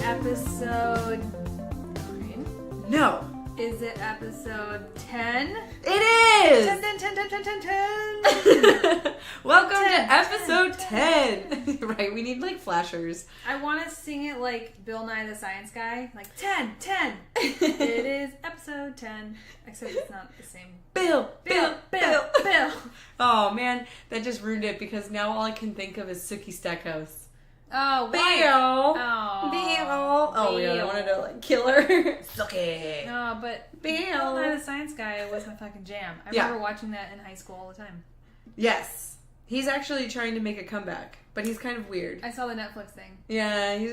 episode 9? No. Is it episode 10? It is! 10. Welcome to episode 10. Right, we need like flashers. I want to sing it like Bill Nye the Science Guy. Like 10. It is episode 10. Except it's not the same. Bill. Bill. Oh man, that just ruined it because now all I can think of is Sookie Stackhouse. Oh, Bill. Oh, Bill. Oh yeah, I wanted to like kill her. Sookie. No, but Bill Nye the Science Guy was my fucking jam. I remember watching that in high school all the time. Yes. He's actually trying to make a comeback, but he's kind of weird. I saw the Netflix thing. Yeah, he's.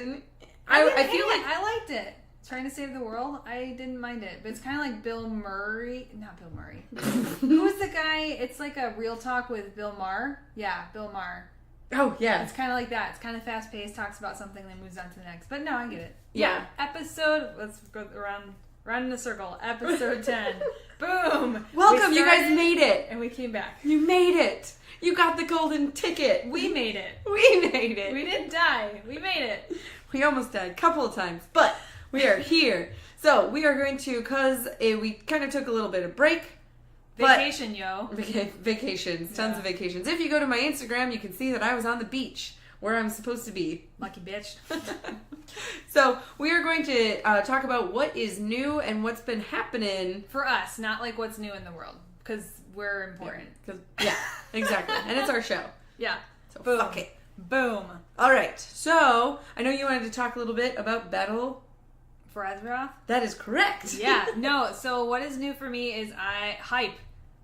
I feel like I liked it. Trying to save the world, I didn't mind it. But it's kind of like Bill Murray. Not Bill Murray. Who's the guy? It's like a Real Talk with Bill Maher. Yeah, Bill Maher. Oh, yeah. It's kind of like that. It's kind of fast-paced, talks about something, then moves on to the next. But no, I get it. Yeah. Let's go around in a circle. Episode 10. Boom! Welcome, you guys made it. And we came back. You made it. You got the golden ticket. We made it. We made it. We didn't die. We made it. We almost died a couple of times, but we are here. So we are going to, because we kind of took a little bit of break. Vacation, yo. Vacations. Tons of vacations. If you go to my Instagram, you can see that I was on the beach where I'm supposed to be. Lucky bitch. So we are going to talk about what is new and what's been happening. For us, not like what's new in the world. Because we're important. Yeah, exactly. And it's our show. Yeah. So boom. Fuck it. Boom. All right. So I know you wanted to talk a little bit about Battle for Azeroth? That is correct. Yeah. No, so what is new for me is hype.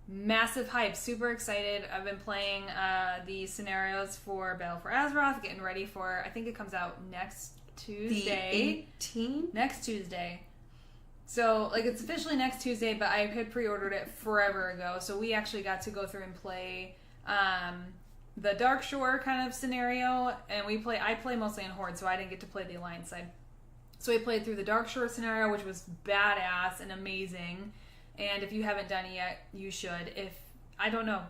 Massive hype. Super excited. I've been playing the scenarios for Battle for Azeroth, getting ready for, I think it comes out next Tuesday. The 18th? Next Tuesday. So, like, it's officially next Tuesday, but I had pre-ordered it forever ago. So we actually got to go through and play the Dark Shore kind of scenario. And I play mostly in Horde, so I didn't get to play the Alliance side. So we played through the Dark Shore scenario, which was badass and amazing. And if you haven't done it yet, you should. I don't know,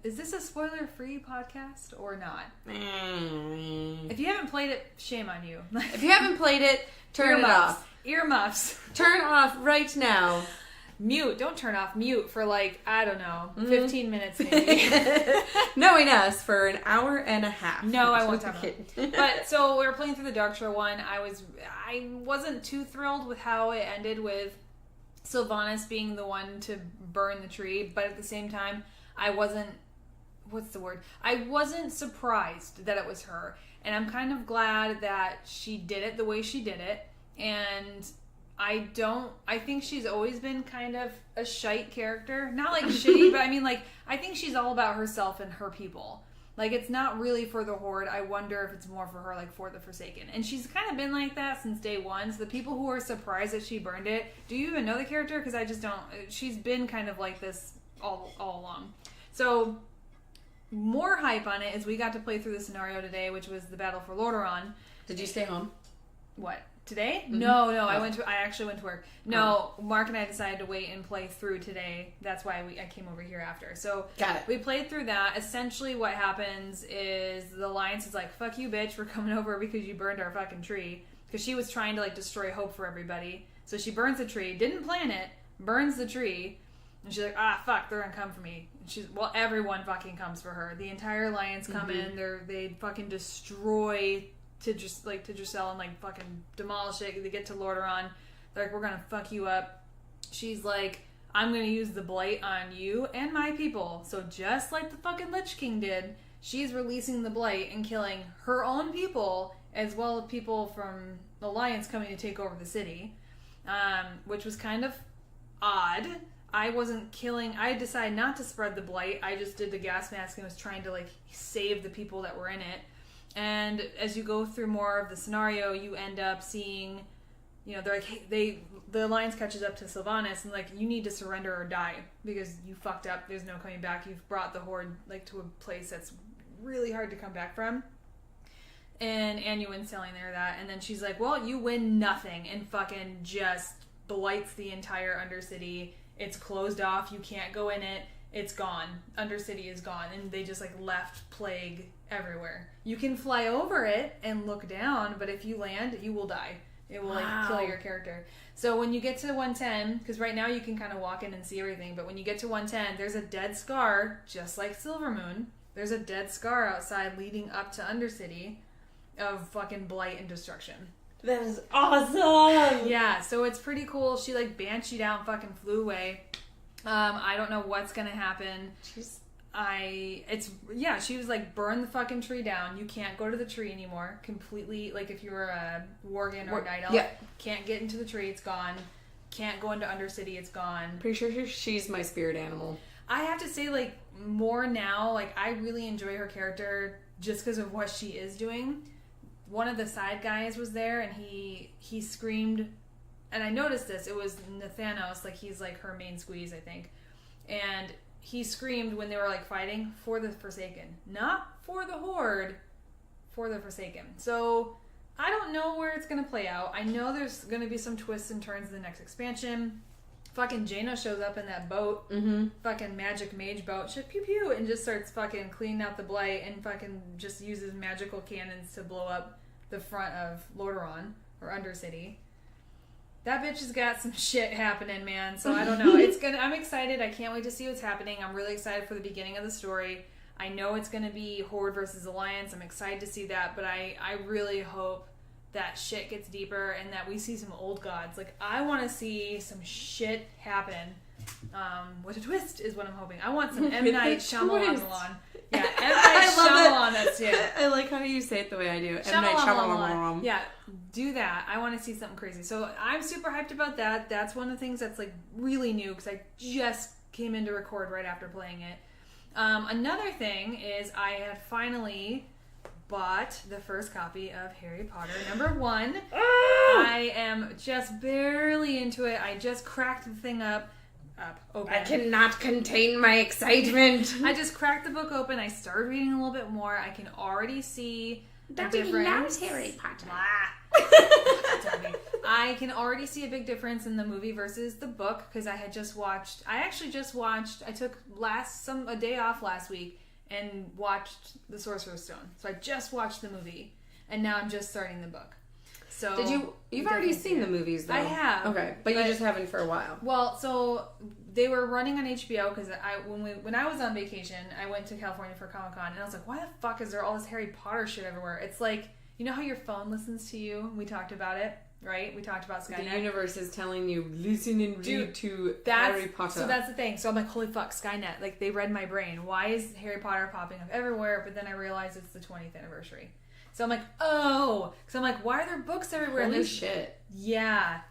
is this a spoiler-free podcast or not? If you haven't played it, shame on you. If you haven't played it, turn it off. Earmuffs. Turn off right now. Mute. Don't turn off. Mute for 15 minutes maybe. Knowing us for an hour and a half. No, I won't talk about it. But so we were playing through the Dark Shore one. I wasn't too thrilled with how it ended with Sylvanas being the one to burn the tree, but at the same time, I wasn't surprised that it was her. And I'm kind of glad that she did it the way she did it. And I think she's always been kind of a shite character. Not like shitty, but I mean I think she's all about herself and her people. Like, it's not really for the Horde. I wonder if it's more for her, for the Forsaken. And she's kind of been like that since day one. So the people who are surprised that she burned it, do you even know the character? Because I just don't. She's been kind of like this all along. So, more hype on it is we got to play through the scenario today, which was the Battle for Lordaeron. Did you stay home? What? Today? Mm-hmm. No. I actually went to work. No, Mark and I decided to wait and play through today. That's why I came over here after. So got it. We played through that. Essentially what happens is the Alliance is like, fuck you, bitch, we're coming over because you burned our fucking tree. Because she was trying to destroy hope for everybody. So she burns the tree, didn't plan it, burns the tree, and she's like, fuck, they're gonna come for me. And everyone fucking comes for her. The entire Alliance come in, they fucking destroy Tidrissel and fucking demolish it. They get to Lordaeron. They're like, we're gonna fuck you up. She's like, I'm gonna use the blight on you and my people. So just like the fucking Lich King did, she's releasing the blight and killing her own people as well as people from the Alliance coming to take over the city, which was kind of odd. I decided not to spread the blight. I just did the gas mask and was trying to save the people that were in it. And as you go through more of the scenario, you end up seeing they're like, hey, the alliance catches up to Sylvanas and like, you need to surrender or die because you fucked up. There's no coming back. You've brought the horde like to a place that's really hard to come back from. And Annuin's telling her that, and then she's like, well, you win nothing, and fucking just blights the entire Undercity. It's closed off. You can't go in it. It's gone. Undercity is gone. And they just like left plague everywhere. You can fly over it and look down, but if you land, you will die. It will like kill your character. So when you get to 110, because right now you can kind of walk in and see everything, but when you get to 110, there's a dead scar, just like Silvermoon. There's a dead scar outside leading up to Undercity of fucking blight and destruction. That is awesome! Yeah, so it's pretty cool. She like bansheed out and fucking flew away. I don't know what's gonna happen. She was like, burn the fucking tree down. You can't go to the tree anymore. Completely, like if you were a Worgen or a Night Elf, can't get into the tree, it's gone. Can't go into Undercity, it's gone. Pretty sure she's my spirit animal. I have to say, like, more now, like, I really enjoy her character just because of what she is doing. One of the side guys was there, and he screamed, and I noticed this, it was Nathanos, like, he's, like, her main squeeze, I think, and he screamed when they were, like, fighting for the Forsaken. Not for the Horde, for the Forsaken. So, I don't know where it's going to play out. I know there's going to be some twists and turns in the next expansion. Fucking Jaina shows up in that boat, fucking magic mage boat, shit, pew pew, and just starts fucking cleaning out the blight and fucking just uses magical cannons to blow up the front of Lordaeron, or Undercity. That bitch has got some shit happening, man, so I don't know. I'm excited, I can't wait to see what's happening. I'm really excited for the beginning of the story. I know it's gonna be Horde versus Alliance, I'm excited to see that, but I really hope that shit gets deeper and that we see some old gods. Like, I want to see some shit happen. With a twist is what I'm hoping. I want some M. Night Shyamalan. Yeah, M. Night Shyamalan, that's it. I like how you say it the way I do. M. Night Shyamalan. Yeah, do that. I want to see something crazy. So I'm super hyped about that. That's one of the things that's like really new because I just came in to record right after playing it. Another thing is I had finally bought the first copy of Harry Potter #1. I am just barely into it. I just cracked the thing open. I cannot contain my excitement. I just cracked the book open. I started reading a little bit more. I can already see Daddy a difference. loves Harry Potter. I can already see a big difference in the movie versus the book because I took a day off last week and watched The Sorcerer's Stone. So I just watched the movie, and now I'm just starting the book. So you've already seen the movies, though. I have. Okay, but you just haven't for a while. Well, so they were running on HBO because when I was on vacation, I went to California for Comic-Con, and I was like, why the fuck is there all this Harry Potter shit everywhere? It's like, you know how your phone listens to you? We talked about it, right? We talked about Skynet. The universe is telling you, listen and read to Harry Potter. So that's the thing. So I'm like, holy fuck, Skynet. Like, they read my brain. Why is Harry Potter popping up everywhere? But then I realized it's the 20th anniversary. So I'm like, oh. Because I'm like, why are there books everywhere? Holy shit. Yeah.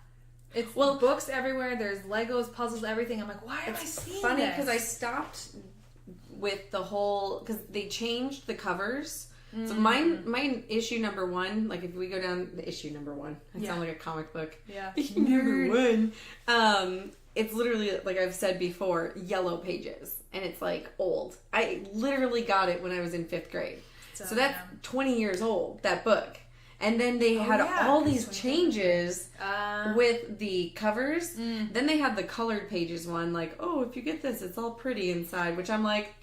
It's books everywhere. There's Legos, puzzles, everything. I'm like, why am I seeing this? Funny, because I stopped with the whole... Because they changed the covers. So mine issue #1, like if we go down the issue #1, I sound like a comic book. Yeah. #1. It's literally, like I've said before, yellow pages. And it's like old. I literally got it when I was in 5th grade. So that's 20 years old, that book. And then they had all these changes with the covers. Then they had the colored pages one, like, oh, if you get this, it's all pretty inside, which I'm like,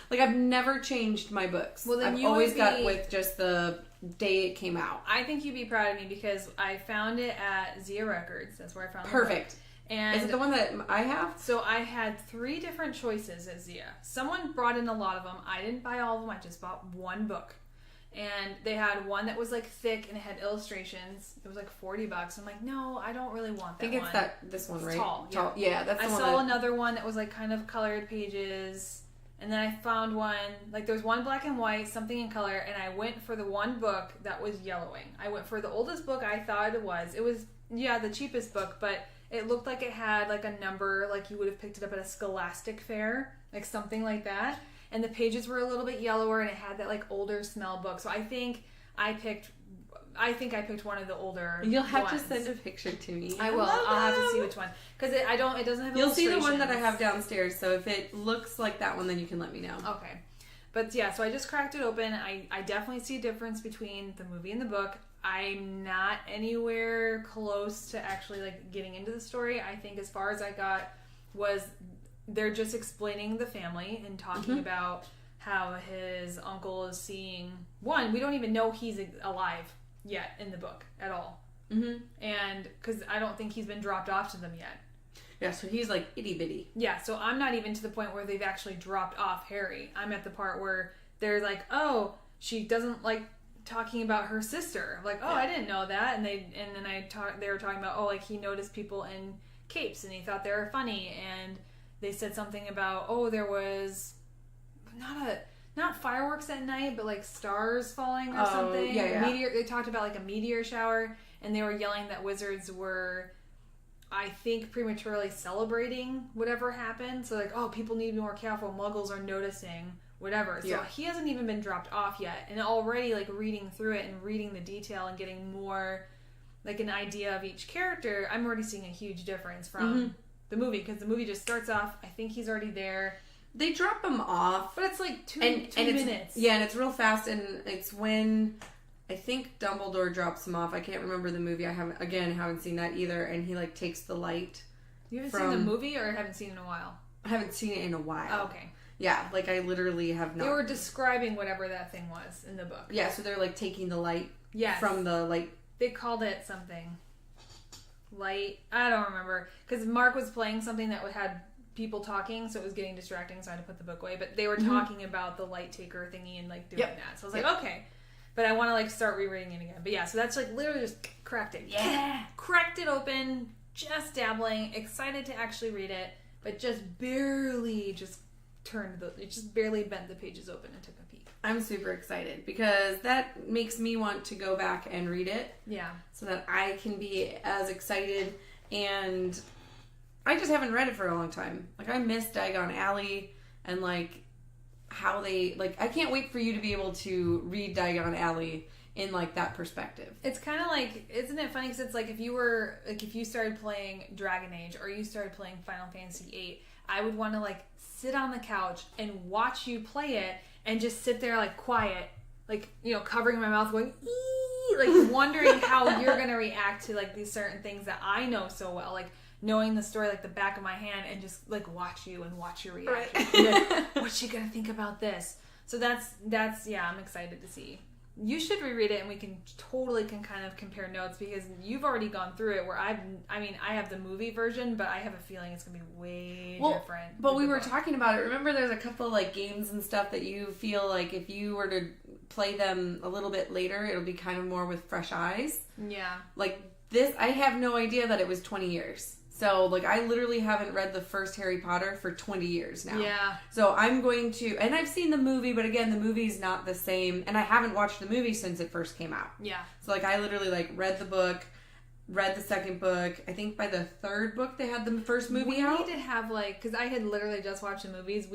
Like, I've never changed my books. Well, then I've always got with just the day it came out. I think you'd be proud of me because I found it at Zia Records. That's where I found it. Perfect. And is it the one that I have? So I had 3 different choices at Zia. Someone brought in a lot of them. I didn't buy all of them. I just bought one book. And they had one that was like thick and it had illustrations. It was like $40. I'm like, no, I don't really want that one. I think it's this one, right? Tall. Yeah, that's the one. I saw another one that was like kind of colored pages. And then I found one, like there was one black and white, something in color, and I went for the one book that was yellowing. I went for the oldest book I thought it was. It was, the cheapest book, but it looked like it had like a number, like you would have picked it up at a Scholastic fair, like something like that. And the pages were a little bit yellower, and it had that like older smell book. So I think I picked I think I picked one of the older You'll have ones. to send a picture to me. I will. I'll have to see which one. Because it doesn't have You'll see the one that I have downstairs, so if it looks like that one, then you can let me know. Okay. But yeah, so I just cracked it open. I definitely see a difference between the movie and the book. I'm not anywhere close to actually like getting into the story. I think as far as I got was they're just explaining the family and talking about how his uncle is seeing we don't even know he's alive yet in the book at all. And because I don't think he's been dropped off to them yet. Yeah, so he's like itty bitty. Yeah, so I'm not even to the point where they've actually dropped off Harry. I'm at the part where they're like, oh, she doesn't like talking about her sister. I'm like, oh, I didn't know that. And they were talking about, oh, like he noticed people in capes and he thought they were funny. And they said something about, oh, there was not fireworks at night, but like stars falling or something. Yeah. They talked about like a meteor shower, and they were yelling that wizards were, I think, prematurely celebrating whatever happened. So like, oh, people need to be more careful. Muggles are noticing whatever. So he hasn't even been dropped off yet. And already like reading through it and reading the detail and getting more like an idea of each character, I'm already seeing a huge difference from the movie. Because the movie just starts off, I think he's already there. They drop him off. But it's like two minutes. Yeah, and it's real fast, and it's when I think Dumbledore drops him off. I can't remember the movie. I haven't seen that either. And he like takes the light. You haven't seen the movie, or haven't seen it in a while? I haven't seen it in a while. Oh, okay. Yeah, like I literally have not. They were describing whatever that thing was in the book. Yeah, so they're like taking the light from the light. They called it something. Light. I don't remember. Because Mark was playing something that had people talking, so it was getting distracting, so I had to put the book away. But they were talking about the light taker thingy and like doing that. So I was like, okay. But I want to like start rereading it again. But yeah, so that's like literally just cracked it. Yeah! Cracked it open, just dabbling, excited to actually read it, but just barely barely bent the pages open and took a peek. I'm super excited because that makes me want to go back and read it. Yeah. So that I can be as excited, and I just haven't read it for a long time. Like I miss Diagon Alley and like how they I can't wait for you to be able to read Diagon Alley in like that perspective. It's kind of like, isn't it funny? Because it's like if you started playing Dragon Age or you started playing Final Fantasy VIII, I would want to like sit on the couch and watch you play it and just sit there like quiet, like, you know, covering my mouth going ee, like wondering how you're gonna react to like these certain things that I know so well, like knowing the story like the back of my hand, and just like watch you and watch your reaction. Right. Like, what's she gonna think about this? So that's yeah, I'm excited to see. You should reread it, and we can kind of compare notes, because you've already gone through it, where I have the movie version, but I have a feeling it's going to be way different. But we were talking about it. Remember there's a couple of like games and stuff that you feel like if you were to play them a little bit later, it'll be kind of more with fresh eyes. Yeah. Like this, I have no idea that it was 20 years. So, like, I literally haven't read the first Harry Potter for 20 years now. Yeah. So, I'm going to... And I've seen the movie, but again, the movie's not the same. And I haven't watched the movie since it first came out. Yeah. So, like, I literally, like, read the book, read the second book. I think by the third book, they had the first movie out. We need to have, like... Because I had literally just watched the movies.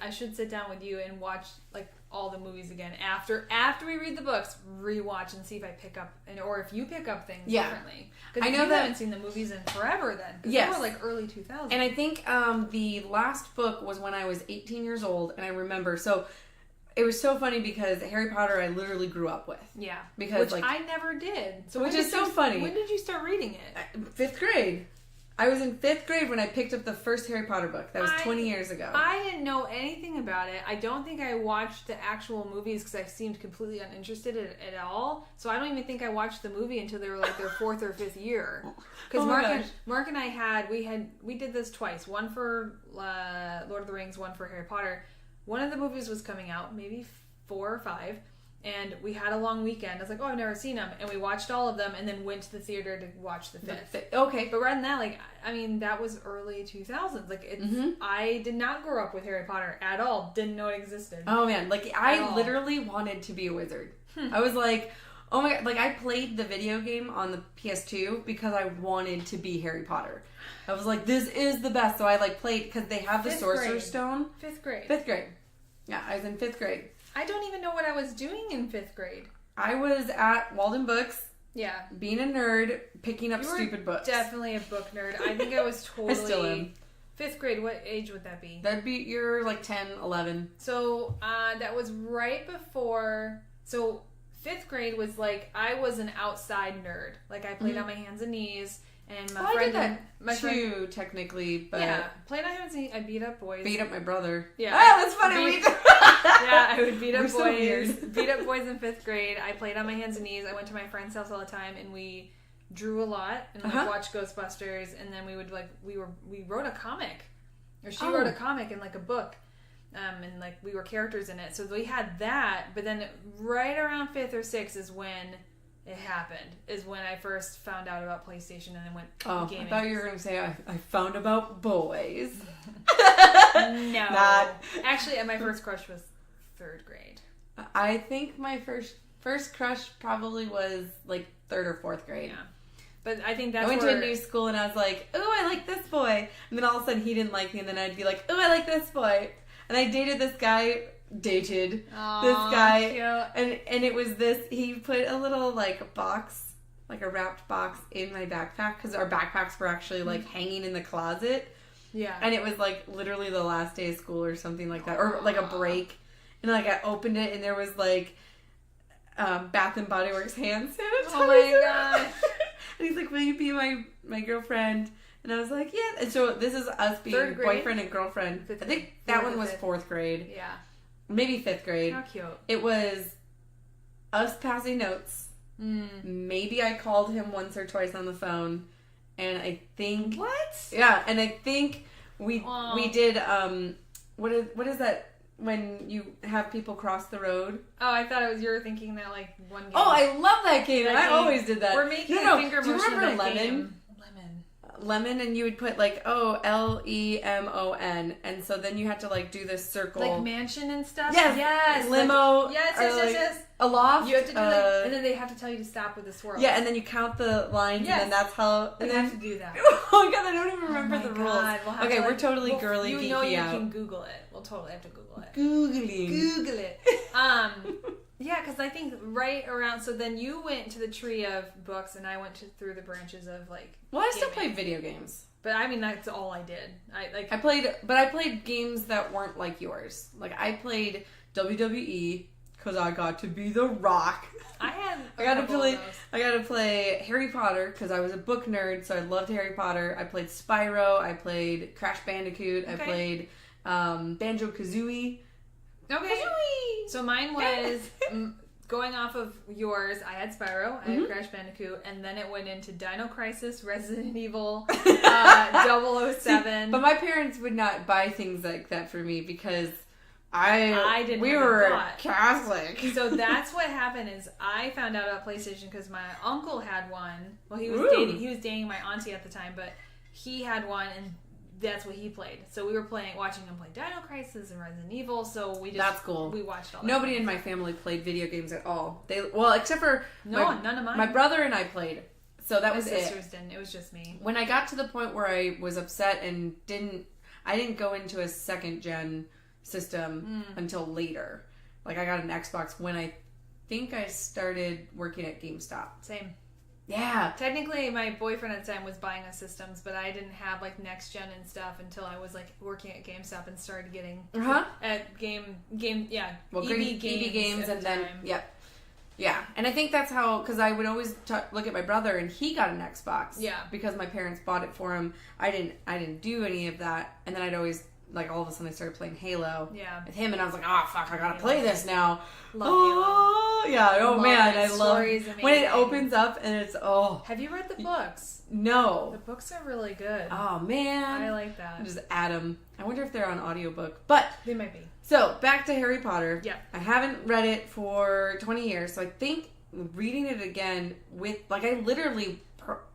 I should sit down with you and watch, like, all the movies again. After we read the books, rewatch and see if I pick up... or if you pick up things differently. Because I haven't seen the movies in forever then. Because they were like early 2000s. And I think the last book was when I was 18 years old, and I remember. So it was so funny because Harry Potter I literally grew up with. Yeah. Because which I never did. So which is so funny. When did you start reading it? 5th grade. I was in 5th grade when I picked up the first Harry Potter book. That was 20 years ago. I didn't know anything about it. I don't think I watched the actual movies because I seemed completely uninterested at all. So I don't even think I watched the movie until they were like their 4th or 5th year. Because Mark and I we did this twice. One for Lord of the Rings, one for Harry Potter. One of the movies was coming out, maybe 4 or 5. And we had a long weekend. I was like, oh, I've never seen them. And we watched all of them and then went to the theater to watch the 5th. Okay. But rather than that, like, I mean, that was early 2000s. Like, I did not grow up with Harry Potter at all. Didn't know it existed. Oh, man. Like, I literally wanted to be a wizard. I was like, oh my God. Like, I played the video game on the PS2 because I wanted to be Harry Potter. I was like, this is the best. So I, like, played because they have the Sorcerer's Stone. 5th grade. 5th grade. Yeah, I was in 5th grade. I don't even know what I was doing in 5th grade. I was at Walden Books. Yeah. Being a nerd, picking up stupid books. Definitely a book nerd. I think I was totally... I still am. 5th grade, what age would that be? That'd be, you're like 10, 11. So, that was right before... So, 5th grade was like, I was an outside nerd. Like, I played on my hands and knees, and my friend... I did that too, technically, but... Yeah, played on hands and knees. I beat up boys. Beat up my brother. Yeah. Ah, that's funny. Yeah, I would beat up boys. So weird. Beat up boys in 5th grade. I played on my hands and knees. I went to my friend's house all the time, and we drew a lot and like watched Ghostbusters, and then we would like we wrote a comic, or she wrote a comic in like a book, and like we were characters in it. So we had that, but then right around 5th or 6th is when it happened. Is when I first found out about PlayStation and then went gaming. I thought you were going to say I found about boys. No, Not. Actually, my first crush was 3rd grade. I think my first crush probably was like 3rd or 4th grade. Yeah. But I think that's I went to a new school and I was like, "Ooh, I like this boy." And then all of a sudden he didn't like me, and then I'd be like, "Ooh, I like this boy." And I dated this guy. This guy. Cute. And it was this. He put a little like box, like a wrapped box, in my backpack because our backpacks were actually like hanging in the closet. Yeah. And it was like literally the last day of school or something like that, or like a break. And like I opened it and there was like Bath and Body Works hand sanitizer. Oh my god. And he's like, "Will you be my girlfriend?" And I was like, "Yeah." And so this is us being boyfriend and girlfriend. I think that one was 4th grade. Yeah. Maybe 5th grade. How cute. It was us passing notes. Maybe I called him once or twice on the phone. And I think... What? Yeah, and I think we did... What is that when you have people cross the road? Oh, I thought it was you were thinking that like one game. Oh, I love that game. I always did that. We're making a finger Do you motion remember of that Lemon? game. Lemon, and you would put like Lemon, and so then you had to like do this circle, like mansion and stuff. Yes. Limo. Like, yes. Aloft. You have to do like, and then they have to tell you to stop with the swirl. Yeah, and then you count the lines, and then that's how. And then have to do that. Oh my god, I don't even remember the rules. We'll okay, we're totally girly. You geeky know you out. can Google it. We'll totally have to Google it. Google it. Yeah, because I think right around. So then you went to the tree of books, and I went through the branches of like. Well, I still played video games. But I mean, that's all I did. I played games that weren't like yours. Like I played WWE because I got to be the Rock. I got to play Harry Potter because I was a book nerd, so I loved Harry Potter. I played Spyro. I played Crash Bandicoot. I played Banjo-Kazooie. Okay. Kazooie! So mine was going off of yours. I had Spyro. I had Crash Bandicoot, and then it went into Dino Crisis, Resident Evil, 007. But my parents would not buy things like that for me because we were Catholic. So that's what happened. Is I found out about PlayStation because my uncle had one. Well, he was dating my auntie at the time, but he had one, and that's what he played. So we were watching him play Dino Crisis and Resident Evil. So that's cool. We watched all that. Nobody in my family played video games at all. Except for none of mine. My brother and I played. So that was it. My sisters didn't. It was just me. When I got to the point where I was upset and I didn't go into a second gen system until later. Like I got an Xbox when I think I started working at GameStop. Same. Yeah. Technically, my boyfriend at the time was buying us systems, but I didn't have like next gen and stuff until I was like working at GameStop and started getting at game. Well, EB games and then yeah. And I think that's how, because I would always look at my brother and he got an Xbox. Yeah. Because my parents bought it for him. I didn't do any of that, and then I'd always. Like, all of a sudden I started playing Halo with him, and I was like, oh, fuck, I gotta play this now. Love Halo. Yeah, man, I love it. When it opens up and it's, Have you read the books? No. The books are really good. Oh, man. I like that. Just add them. I wonder if they're on audiobook. But. They might be. So, back to Harry Potter. Yeah. I haven't read it for 20 years, so I think reading it again with, like, I literally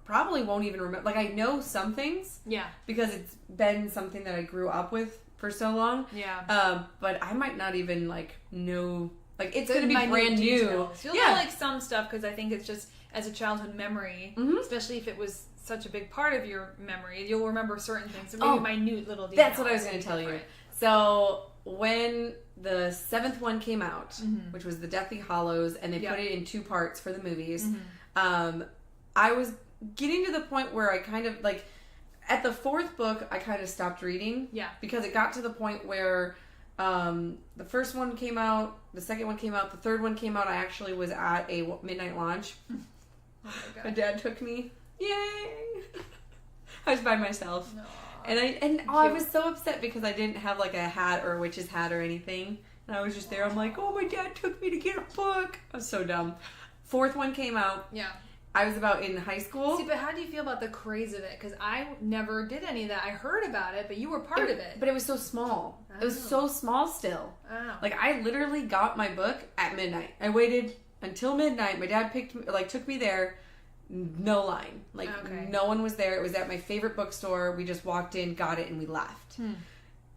probably won't even remember. Like, I know some things. Yeah. Because it's been something that I grew up with for so long. Yeah. But I might not even, like, know. Like, it's going to be brand new. You'll know, like, some stuff because I think it's just as a childhood memory, especially if it was such a big part of your memory, you'll remember certain things. So maybe minute little details. That's what I was going to tell you. So, when the 7th one came out, which was the Deathly Hallows, and they put it in 2 parts for the movies, I was getting to the point where I kind of, like, at the 4th book, I kind of stopped reading. Yeah. Because it got to the point where the first one came out, the second one came out, the third one came out. I actually was at a midnight launch. Oh my God. My dad took me. Yay! I was by myself. No. And I was so upset because I didn't have like a hat or a witch's hat or anything. And I was just there. I'm like, oh, my dad took me to get a book. I was so dumb. 4th one came out. Yeah. I was about in high school. See, but how do you feel about the craze of it? Because I never did any of that. I heard about it, but you were part of it. But it was so small. It was so small still. Oh. Like, I literally got my book at midnight. I waited until midnight. My dad took me there. No line. Like, no one was there. It was at my favorite bookstore. We just walked in, got it, and we left.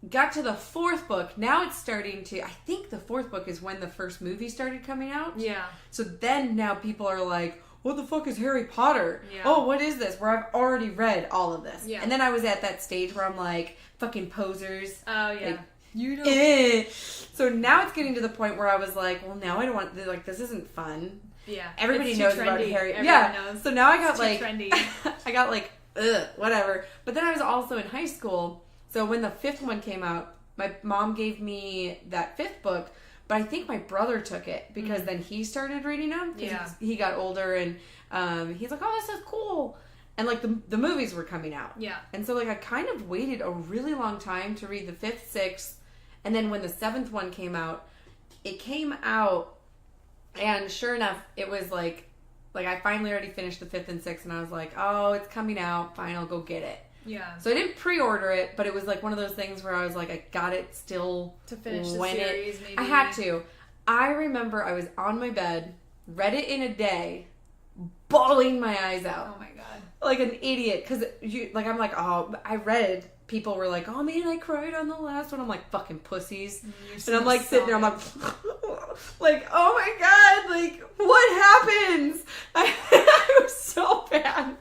Got to the 4th book. Now it's starting to... I think the 4th book is when the first movie started coming out. Yeah. So then now people are like... What the fuck is Harry Potter? Yeah. Oh, what is this? Where I've already read all of this. Yeah. And then I was at that stage where I'm like, fucking posers. Oh, yeah. Like, you don't... So now it's getting to the point where I was like, well, now I don't want... Like, this isn't fun. Yeah. Everybody knows about Harry. Everyone knows. So now I got like... trendy. I got like, whatever. But then I was also in high school. So when the 5th one came out, my mom gave me that 5th book. But I think my brother took it because then he started reading them. Yeah. He got older and he's like, oh, this is cool. And like the movies were coming out. Yeah. And so like I kind of waited a really long time to read the 5th, 6th. And then when the 7th one came out, it came out and sure enough, it was like I finally already finished the 5th and 6th and I was like, oh, it's coming out. Fine, I'll go get it. Yeah. So I didn't pre-order it, but it was like one of those things where I was like, I got it still to finish the series. Maybe I had to. I remember I was on my bed, read it in a day, bawling my eyes out. Oh my God! Like an idiot, because I'm like, oh, I read. People were like, oh man, I cried on the last one. I'm like, fucking pussies. And I'm like sitting there, I'm like, like, oh my God, like what happens? I was so bad.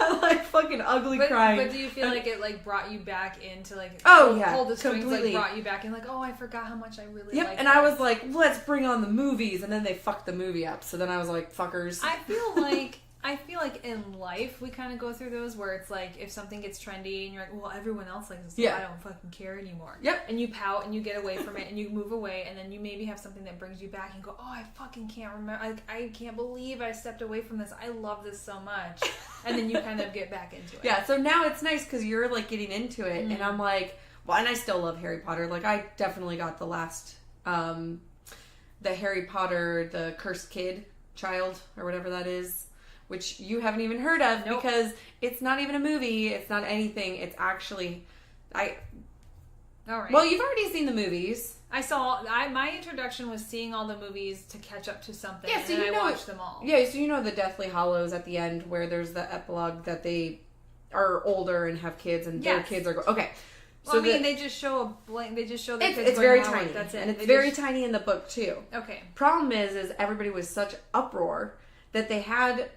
I like fucking ugly crying. But do you feel like it like brought you back into like hold the strings, completely. Like brought you back in like, oh, I forgot how much I really liked and this. I was like, let's bring on the movies, and then they fucked the movie up. So then I was like, fuckers. I feel like in life we kind of go through those where it's like if something gets trendy and you're like, well, everyone else likes this, so I don't fucking care anymore. Yep. And you pout and you get away from it and you move away, and then you maybe have something that brings you back and go, oh, I fucking can't remember. I can't believe I stepped away from this. I love this so much. And then you kind of get back into it. Yeah. So now it's nice because you're like getting into it, and I'm like, well, and I still love Harry Potter. Like I definitely got the last, the Harry Potter, the Cursed Child, or whatever that is. Which you haven't even heard of because it's not even a movie. It's not anything. It's actually, All right. Well, you've already seen the movies. My introduction was seeing all the movies to catch up to something, and then I watched them all. Yeah, so you know the Deathly Hallows at the end where there's the epilogue that they are older and have kids and their kids are... Okay. So well, I mean, they just show a blank. They just show their kids. It's very tiny. That's it. And it's very tiny in the book too. Okay. Problem is everybody was such uproar that they had...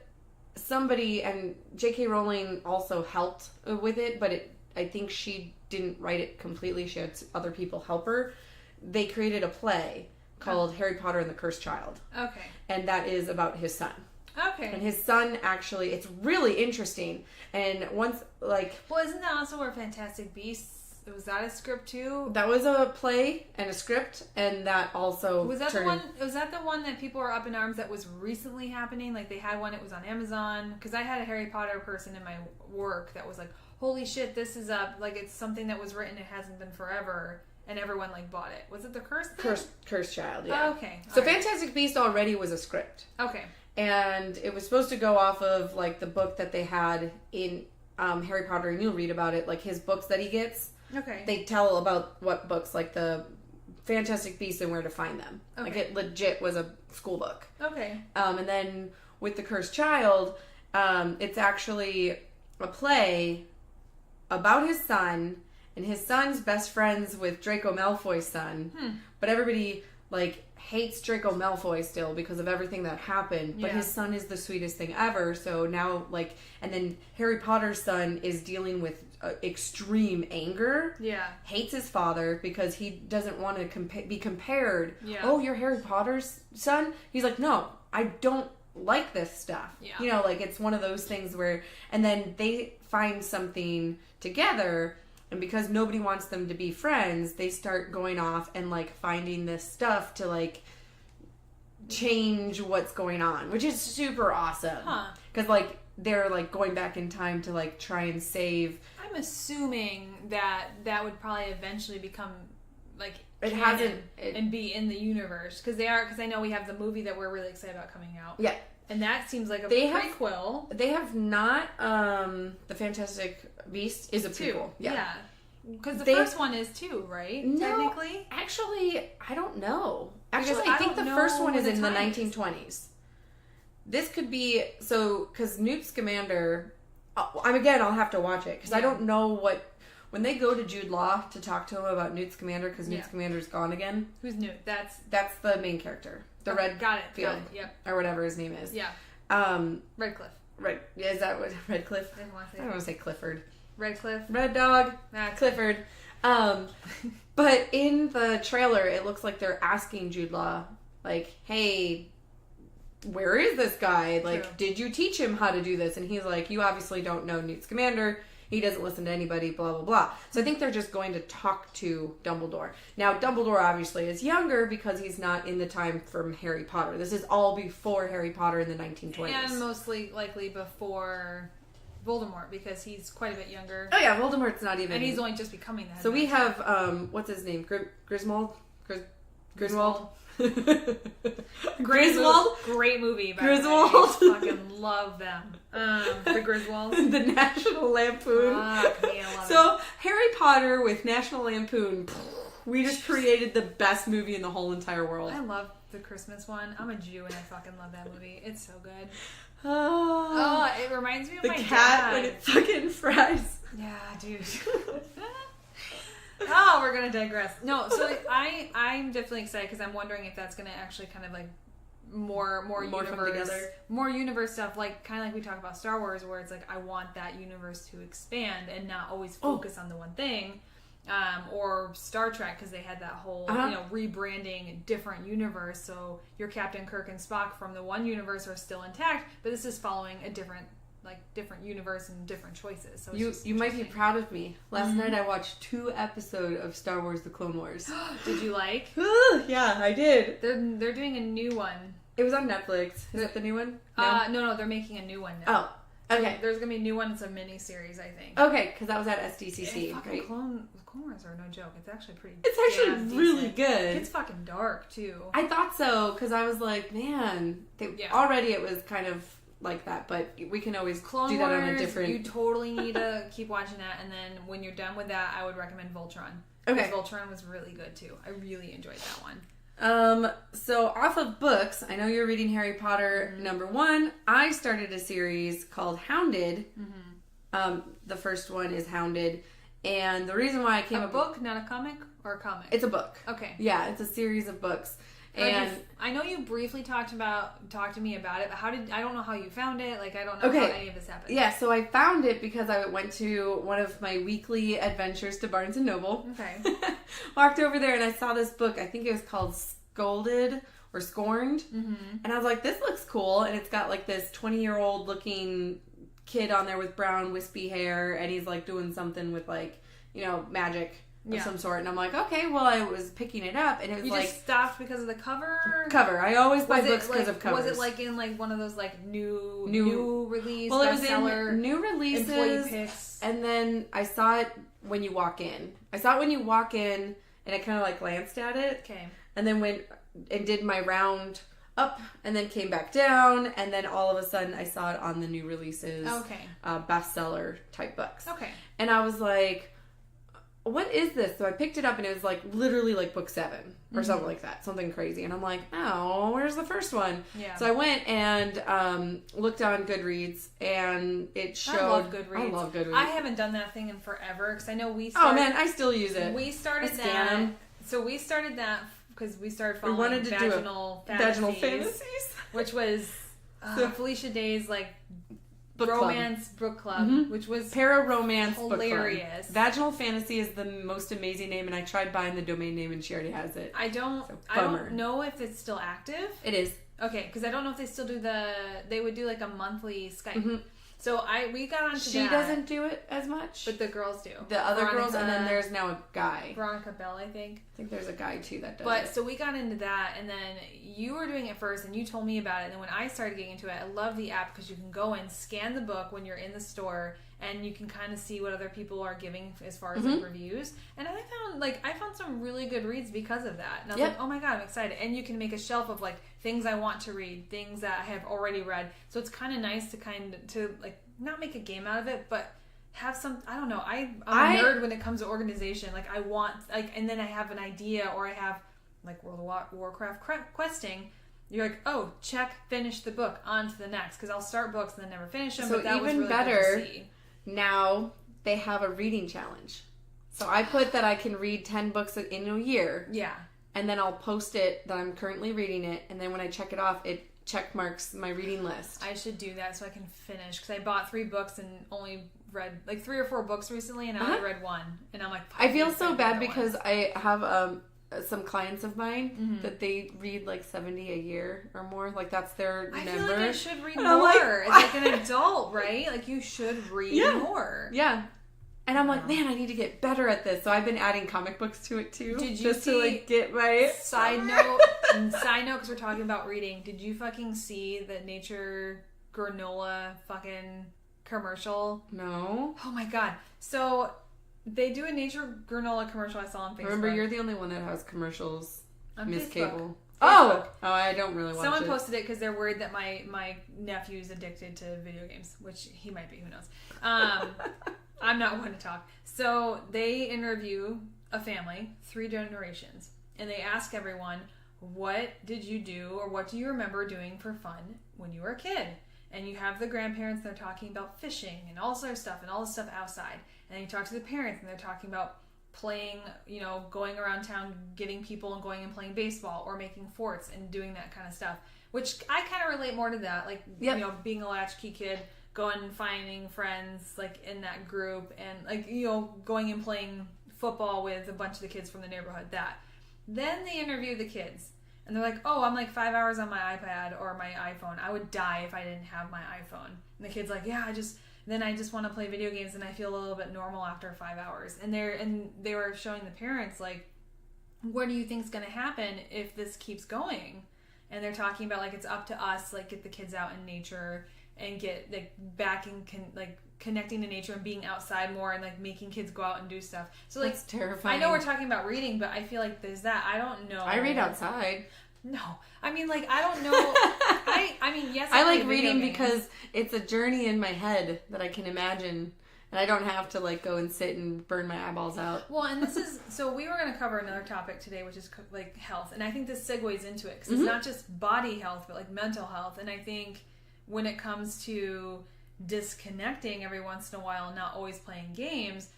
somebody, and J.K. Rowling also helped with it, but I think she didn't write it completely. She had other people help her. They created a play called Harry Potter and the Cursed Child. Okay. And that is about his son. Okay. And his son actually, it's really interesting. And once, like... Well, isn't that also where Fantastic Beasts... Was that a script too? That was a play and a script, and that also was that the one. Was that the one that people were up in arms that was recently happening? Like they had one. It was on Amazon because I had a Harry Potter person in my work that was like, "Holy shit, this is up! Like it's something that was written. It hasn't been forever." And everyone like bought it. Was it the Cursed Child? Yeah. Oh, okay. So Fantastic Beasts already was a script. Okay. And it was supposed to go off of like the book that they had in Harry Potter, and you'll read about it. Like his books that he gets. Okay. They tell about what books, like the Fantastic Beasts and where to find them. Okay. Like it legit was a school book. Okay. And then with the Cursed Child, it's actually a play about his son, and his son's best friends with Draco Malfoy's son. But everybody like, hates Draco Malfoy still because of everything that happened, but his son is the sweetest thing ever. So now, like, and then Harry Potter's son is dealing with extreme anger. Yeah. Hates his father because he doesn't want to be compared. Yeah. Oh, you're Harry Potter's son? He's like, no, I don't like this stuff. Yeah. You know, like, it's one of those things where, and then they find something together, and because nobody wants them to be friends, they start going off and, like, finding this stuff to, like, change what's going on, which is super awesome. Huh. Because, like, they're, like, going back in time to, like, try and save. I'm assuming that would probably eventually become, like, it hasn't and be in the universe, because I know we have the movie that we're really excited about coming out. Yeah. And that seems like a prequel. They have not. The Fantastic Beast is a prequel. Yeah. Because the first one is too, right? No, technically? Actually, I don't know. Actually, I think the first one is in the 1920s. This could be... So, because Newt Scamander... I'll have to watch it, because I don't know what... When they go to Jude Law to talk to him about Newt Scamander, because Newt Scamander's gone again. Who's Newt? That's the main character. The Red Got it. Field. Yep. Or whatever his name is. Yeah. Redcliffe. Right. Is that what... Redcliffe? I don't want to say Clifford. Redcliffe. Red Dog. Clifford. But in the trailer, it looks like they're asking Jude Law, like, hey, where is this guy? Like, did you teach him how to do this? And he's like, you obviously don't know Newt Scamander. He doesn't listen to anybody, blah, blah, blah. So I think they're just going to talk to Dumbledore. Now, Dumbledore obviously is younger because he's not in the time from Harry Potter. This is all before Harry Potter in the 1920s. And mostly likely before Voldemort, because he's quite a bit younger. Oh yeah, Voldemort's not even... And he's only just becoming that. So we have, what's his name? Griswold? Griswold? Griswold? Great movie. Griswold? I fucking love them. The Griswolds. The National Lampoon. Fuck me, I love so, Harry Potter with National Lampoon, we just created the best movie in the whole entire world. I love the Christmas one. I'm a Jew and I fucking love that movie. It's so good. Oh, it reminds me of my dad. The cat when it fucking fries. Yeah, dude. Oh, we're gonna digress. No, so I'm definitely excited because I'm wondering if that's gonna actually kind of like more universe stuff, like kind of like we talk about Star Wars, where it's like I want that universe to expand and not always focus on the one thing. Or Star Trek, because they had that whole rebranding different universe. So your Captain Kirk and Spock from the one universe are still intact, but this is following a different universe and different choices. So you might be proud of me. Last night I watched 2 episodes of Star Wars: The Clone Wars. Did you like? Yeah, I did. They're doing a new one. It was on Netflix. Is it the new one? No, they're making a new one now. Oh, okay. So there's gonna be a new one. It's a mini series, I think. Okay, because that was at SDCC. Right? Clone Wars are no joke. It's actually pretty. It's actually really good. It's fucking dark too. I thought so because I was like, man, already it was kind of like that, but we can always do that on a different. You totally need to keep watching that, and then when you're done with that, I would recommend Voltron. Okay, Voltron was really good too. I really enjoyed that one. So off of books, I know you're reading Harry Potter #1. I started a series called Hounded. The first one is Hounded, and the reason why I came a book, not a comic, or a comic. It's a book. Okay. Yeah, it's a series of books. And I know you briefly talked to me about it, but I don't know how you found it. Like, I don't know how any of this happened. Yeah, so I found it because I went to one of my weekly adventures to Barnes & Noble. Okay. Walked over there and I saw this book. I think it was called Scolded or Scorned. And I was like, this looks cool. And it's got like this 20-year-old looking kid on there with brown wispy hair. And he's like doing something with like, magic. Of some sort, and I'm like, okay, well, I was picking it up, and it was you just stopped because of the cover. I always buy books because of covers. Was it like in like one of those like new release? Well, it was bestseller, in new releases, employee picks, and then I saw it when you walk in. And I kind of like glanced at it. Okay, and then went and did my round up, and then came back down, and then all of a sudden I saw it on the new releases. Okay, bestseller type books. Okay, and I was like, what is this? So I picked it up and it was like literally like book 7 or something like that. Something crazy. And I'm like, oh, where's the first one? Yeah. So I went and looked on Goodreads and it showed. I love Goodreads. I haven't done that thing in forever because I know we started. Oh man, I still use it. We started that. So we started that because we started following vaginal fantasies, which was Felicia Day's like romance book club, which was para-romance hilarious. Book club. Vaginal Fantasy is the most amazing name, and I tried buying the domain name, and she already has it. I don't know if it's still active. It is. Okay, because I don't know if they still do they would do like a monthly Skype. Mm-hmm. So we got onto that. She doesn't do it as much. But the girls do. The other girls, and then there's now a guy. Veronica Bell, I think. I think there's a guy too that does it. But so we got into that, and then you were doing it first, and you told me about it, and then when I started getting into it, I love the app because you can go and scan the book when you're in the store, and you can kind of see what other people are giving as far as like reviews. And I found some really good reads because of that. And I was like, oh my god, I'm excited. And you can make a shelf of like things I want to read, things that I have already read. So it's kind of nice to like not make a game out of it, but have some, I don't know, I'm a nerd when it comes to organization. Like I want, like, and then I have an idea, or I have like World of Warcraft questing. You're like, oh, check, finish the book, on to the next. Because I'll start books and then never finish them. So but that even was really better, good to see. Now they have a reading challenge. So I put that I can read 10 books in a year. Yeah. And then I'll post it that I'm currently reading it. And then when I check it off, it check marks my reading list. I should do that so I can finish. Because I bought 3 books and only read like 3 or 4 books recently. And I only read 1. And I'm like, I feel so bad because I have some clients of mine that they read like 70 a year or more. Like that's their number. I feel like I should read more. It's like an adult, right? Like you should read more. Yeah. And I'm like, man, I need to get better at this. So I've been adding comic books to it too. Did you just to like get my side note, because we're talking about reading. Did you fucking see the Nature granola fucking commercial? No. Oh my god. So they do a Nature granola commercial I saw on Facebook. Remember, you're the only one that has commercials, on Miss Facebook. Cable. Oh, I don't really watch Someone posted it because they're worried that my nephew's addicted to video games, which he might be. Who knows? I'm not one to talk. So they interview a family, 3 generations, and they ask everyone, what did you do or what do you remember doing for fun when you were a kid? And you have the grandparents, they're talking about fishing and all sorts of stuff and all this stuff outside. And then you talk to the parents and they're talking about playing, going around town, getting people and going and playing baseball or making forts and doing that kind of stuff, which I kind of relate more to that. Like, being a latchkey kid, going and finding friends like in that group and like, going and playing football with a bunch of the kids from the neighborhood. That. Then they interview the kids and they're like, oh, I'm like 5 hours on my iPad or my iPhone. I would die if I didn't have my iPhone. And the kid's like, yeah, I just want to play video games and I feel a little bit normal after 5 hours. And they were showing the parents like, what do you think's going to happen if this keeps going? And they're talking about like it's up to us, like get the kids out in nature and get like back in connecting to nature and being outside more and like making kids go out and do stuff. So like, that's terrifying. I know we're talking about reading, but I feel like there's that. I don't know. I read outside. No, I mean, like, I don't know. I mean, yes, I like reading because it's a journey in my head that I can imagine, and I don't have to like go and sit and burn my eyeballs out. Well, and so we were going to cover another topic today, which is like health, and I think this segues into it because it's not just body health, but like mental health, and I think when it comes to disconnecting every once in a while and not always playing games,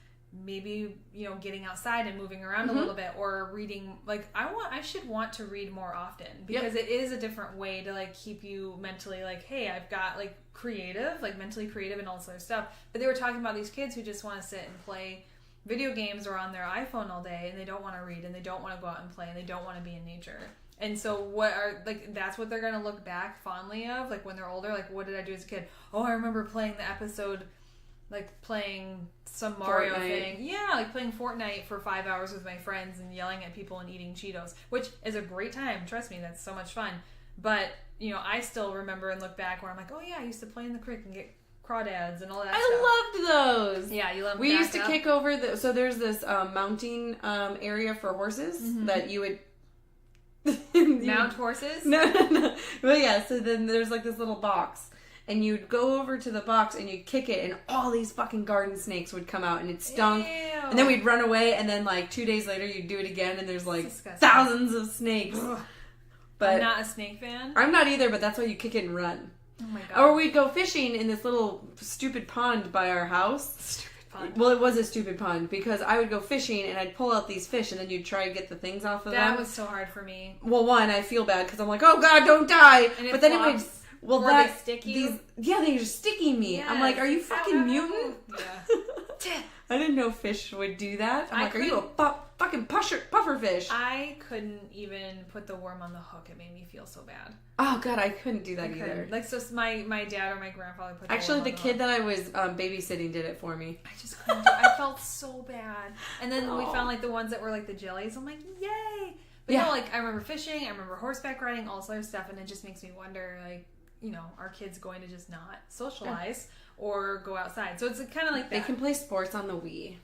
maybe getting outside and moving around a little bit or reading. Like I should want to read more often because it is a different way to like keep you mentally like, hey, I've got like creative, like mentally creative and all this other stuff. But they were talking about these kids who just want to sit and play video games or on their iPhone all day and they don't want to read and they don't want to go out and play and they don't want to be in nature. And so that's what they're going to look back fondly of, like when they're older, like what did I do as a kid? Oh, I remember playing the episode, like playing some Mario thing. Yeah, like playing Fortnite for 5 hours with my friends and yelling at people and eating Cheetos, which is a great time. Trust me, that's so much fun. But, I still remember and look back where I'm like, oh yeah, I used to play in the creek and get crawdads and all that stuff. I loved those. Yeah, you love them. We used to kick over so there's this mounting area for horses that you would mount horses? No. Well, yeah, so then there's like this little box. And you'd go over to the box and you'd kick it and all these fucking garden snakes would come out and it stunk. Ew. And then we'd run away and then like 2 days later you'd do it again and there's like thousands of snakes. But I'm not a snake fan. I'm not either, but that's why you kick it and run. Oh my god. Or we'd go fishing in this little stupid pond by our house. pun. Well, it was a stupid pun because I would go fishing and I'd pull out these fish and then you'd try to get the things off of them. That was so hard for me. Well, one, I feel bad because I'm like, oh God, don't die. And but then it would. Well, they stick you? They're sticking me. Yes. I'm like, are you fucking mutant? Yeah. I didn't know fish would do that. I'm like, are you a fucking puffer fish? I couldn't even put the worm on the hook. It made me feel so bad. Oh God, I couldn't do that either. Like, so my dad or my grandfather put the Actually, worm on the kid that I was babysitting did it for me. I just couldn't do it. I felt so bad. And then we found like the ones that were like the jellies. I'm like, yay! But no, like I remember fishing, I remember horseback riding, all this other stuff, and it just makes me wonder, like, you know, are kids going to just not socialize or go outside? So it's kind of like that. They can play sports on the Wii.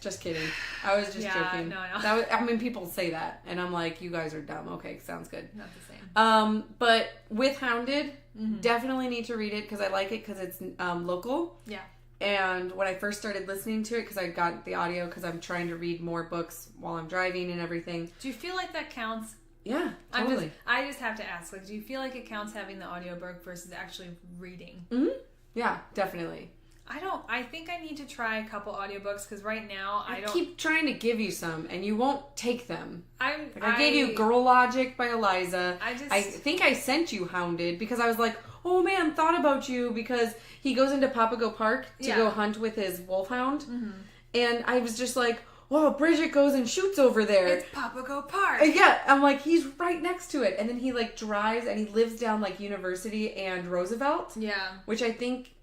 Just kidding. I was just joking. No. That was, I mean, people say that, and I'm like, you guys are dumb. Okay, sounds good. Not the same. But with Hounded, definitely need to read it because I like it because it's local. Yeah. And when I first started listening to it, because I got the audio because I'm trying to read more books while I'm driving and everything. Do you feel like that counts? Yeah, totally. I just have to ask, like, do you feel like it counts having the audiobook versus actually reading? Mm-hmm. Yeah, definitely. I think I need to try a couple audiobooks because right now I keep trying to give you some and you won't take them. I gave you Girl Logic by Eliza. I think I sent you Hounded because I was like, oh man, thought about you because he goes into Papago Park to go hunt with his wolfhound. Mm-hmm. And I was just like, oh, Bridget goes and shoots over there. It's Papago Park. Yeah, I'm like, he's right next to it. And then he like drives and he lives down like University and Roosevelt. Yeah. Which I think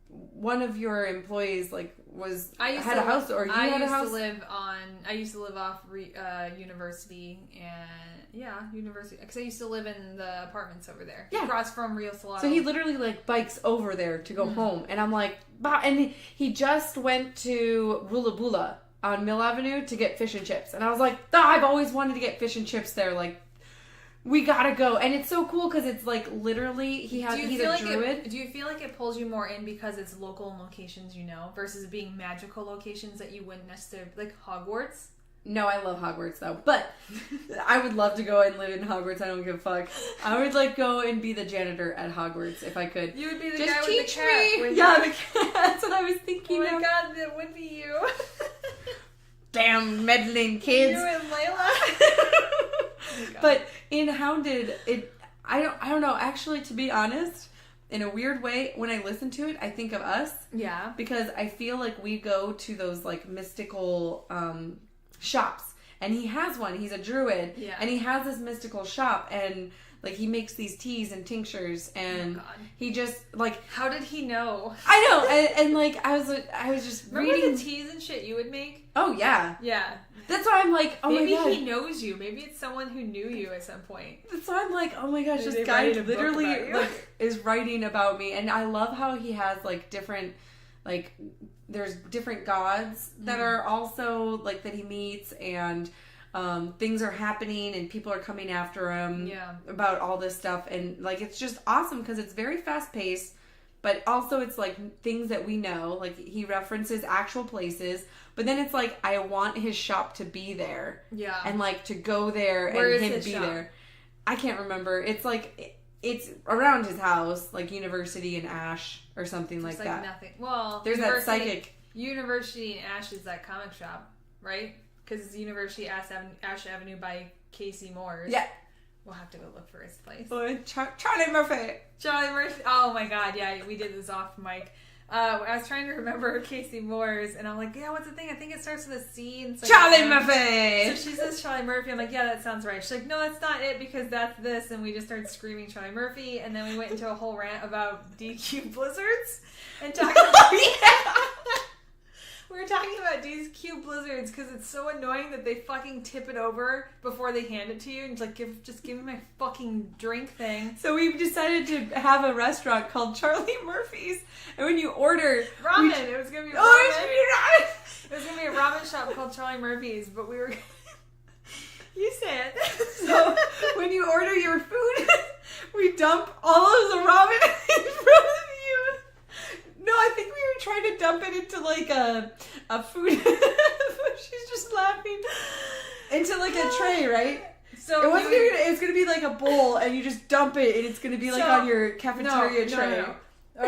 one of your employees like had a house, or you had a house. I used to live off University and University because I used to live in the apartments over there. Yeah, across from Rio Salado. So he literally like bikes over there to go home, and I'm like, bah. And he just went to Rula Bula on Mill Avenue to get fish and chips, and I was like, I've always wanted to get fish and chips there, like. We gotta go. And it's so cool because it's like literally he's a druid. Do you feel like it pulls you more in because it's local locations you know versus being magical locations that you wouldn't necessarily, like Hogwarts? No, I love Hogwarts though. But I would love to go and live in Hogwarts. I don't give a fuck. I would like go and be the janitor at Hogwarts if I could. You would be the Just guy teach with the cat. me. Yeah, the cat. That's what I was thinking. Oh my god, that would be you. Damn meddling kids. You and Layla. But in Hounded, I don't know. Actually, to be honest, in a weird way, when I listen to it, I think of us. Yeah. Because I feel like we go to those like mystical shops, and he has one. He's a druid, and he has this mystical shop, and like he makes these teas and tinctures, and he just like. How did he know? I know, and like I was just reading the teas and shit you would make. Oh yeah, yeah. That's why I'm like, oh maybe my god. Maybe he knows you. Maybe it's someone who knew you at some point. That's why I'm like, oh my gosh, this guy literally like is writing about me, and I love how he has like different, like there's different gods that are also like that he meets, and things are happening, and people are coming after him about all this stuff, and like it's just awesome because it's very fast paced. But also it's like things that we know, like he references actual places, but then it's like I want his shop to be there. Yeah. And like to go there and him be there. I can't remember. It's like it's around his house, like University and Ash or something like that. Nothing. Well, there's that psychic University and Ash is that comic shop, right? Because it's University Ash Avenue by Casey Moore's. Yeah. We'll have to go look for his place. Charlie Murphy. Charlie Murphy. Oh my god, yeah, we did this off mic. I was trying to remember Casey Moore's, and I'm like, yeah, what's the thing? I think it starts with a C. And like, Charlie Murphy! So she says Charlie Murphy. I'm like, yeah, that sounds right. She's like, no, that's not it because that's this. And we just started screaming Charlie Murphy, and then we went into a whole rant about DQ blizzards and talking about... We were talking about DQ blizzards because it's so annoying that they fucking tip it over before they hand it to you. And it's like, just give me my fucking drink thing. So we've decided to have a restaurant called Charlie Murphy's. And when you order... Ramen. It was going to be ramen. Oh, it was going to be a ramen shop called Charlie Murphy's. But we were... You said. So when you order your food, we dump all of the ramen in front of you. No, I think we were trying to dump it into like a food. She's just laughing. Into like a tray, right? So it wasn't even. It's gonna be like a bowl, and you just dump it, and it's gonna be like on your cafeteria tray. No.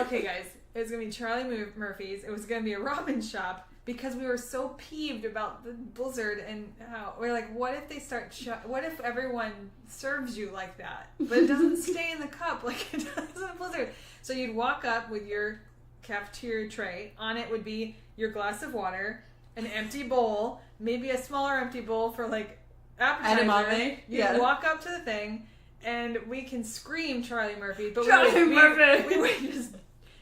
Okay, guys. It was going to be Charlie Murphy's. It was going to be a ramen shop because we were so peeved about the blizzard and how we're like, what if they start, what if everyone serves you like that? But it doesn't stay in the cup like it does in a blizzard. So you'd walk up with your cafeteria tray. On it would be your glass of water, an empty bowl, maybe a smaller empty bowl for like appetizer. You'd walk up to the thing, and we can scream Charlie Murphy, but we would just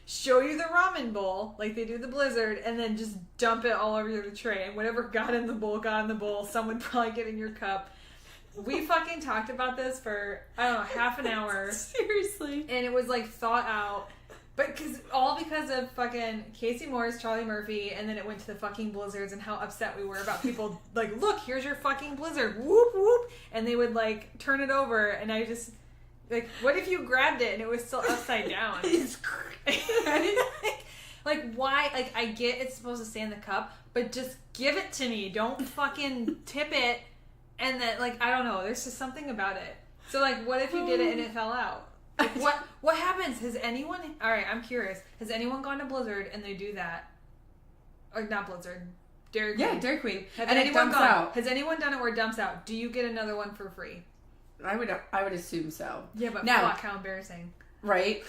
show you the ramen bowl like they do the blizzard, and then just dump it all over the tray, and whatever got in the bowl. Some would probably get in your cup. We fucking talked about this for, I don't know, half an hour. Seriously. And it was like thought out. But because of fucking Casey Moore's Charlie Murphy, and then it went to the fucking blizzards and how upset we were about people like, look, here's your fucking blizzard, whoop whoop, and they would like turn it over, and I just like, what if you grabbed it and it was still upside down? Like why? Like I get it's supposed to stay in the cup, but just give it to me. Don't fucking tip it, and then like I don't know. There's just something about it. So like, what if you did it and it fell out? Like, what happens? Has anyone... Alright, I'm curious. Has anyone gone to Blizzard and they do that? Or not Blizzard. Dairy Queen. Yeah, Dairy Queen. And it dumps out. Has anyone done it where it dumps out? Do you get another one for free? I would assume so. Yeah, but now, fuck, how embarrassing. Right?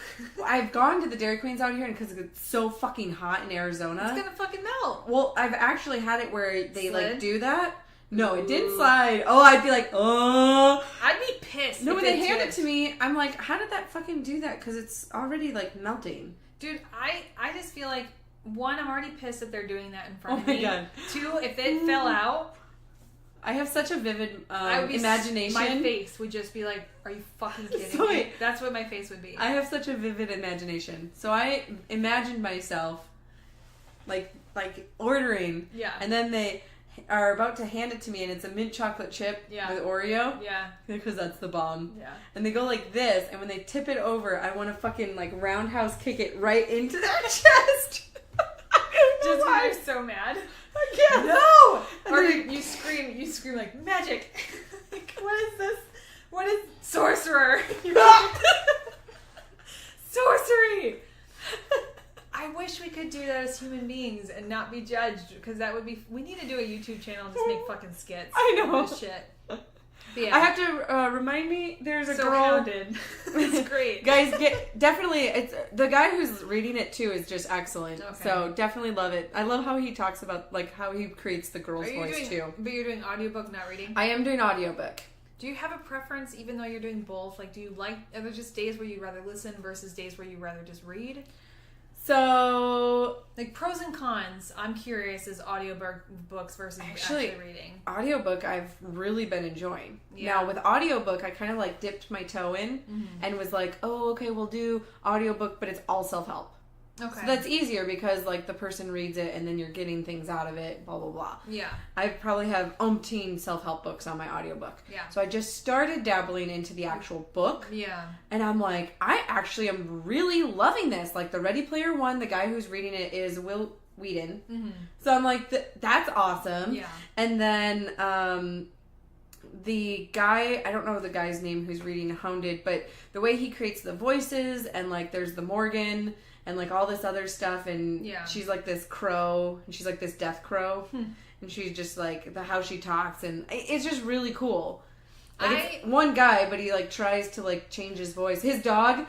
I've gone to the Dairy Queens out here because it's so fucking hot in Arizona. It's gonna fucking melt. Well, I've actually had it where they like do that. No, it didn't slide. Oh, I'd be like, oh. I'd be pissed. No, when they hand it to me, I'm like, how did that fucking do that? Because it's already like melting. Dude, I just feel like, one, I'm already pissed that they're doing that in front of me. Oh my god. Two, if it fell out, I have such a vivid imagination. My face would just be like, are you fucking kidding me? That's what my face would be. I have such a vivid imagination. So I imagined myself like ordering. Yeah. And then they are about to hand it to me, and it's a mint chocolate chip with Oreo. Yeah. Because that's the bomb. Yeah. And they go like this, and when they tip it over, I want to fucking like roundhouse kick it right into their chest. Just when you're so mad. I can't. No! Or you scream like, magic! Like, what is this? What is sorcerer? Sorcery! I wish we could do that as human beings and not be judged, because that would be... We need to do a YouTube channel and just make fucking skits. I know. Shit. Yeah. I have to remind me, there's a girl... Hounded. It's great. Guys, definitely, it's the guy who's reading it too is just excellent. Okay. So definitely love it. I love how he talks about like how he creates the girl's voice too. But you're doing audiobook, not reading? I am doing audiobook. Do you have a preference, even though you're doing both? Like, do you like... Are there just days where you'd rather listen versus days where you'd rather just read? So, like, pros and cons, I'm curious, is audiobooks versus actually reading. Audiobook I've really been enjoying. Yeah. Now, with audiobook, I kind of, like, dipped my toe in and was like, oh, okay, we'll do audiobook, but it's all self-help. Okay. So that's easier because, like, the person reads it and then you're getting things out of it, blah, blah, blah. Yeah. I probably have umpteen self-help books on my audiobook. Yeah. So I just started dabbling into the actual book. Yeah. And I'm like, I actually am really loving this. Like, the Ready Player One, the guy who's reading it is Will Wheaton. Mm-hmm. So I'm like, that's awesome. Yeah. And then, the guy, I don't know the guy's name who's reading Hounded, but the way he creates the voices and, like, there's the Morgan... and like all this other stuff, and she's like this crow, and she's like this death crow, and she's just like how she talks, and it's just really cool. Like it's one guy, but he like tries to like change his voice. His dog's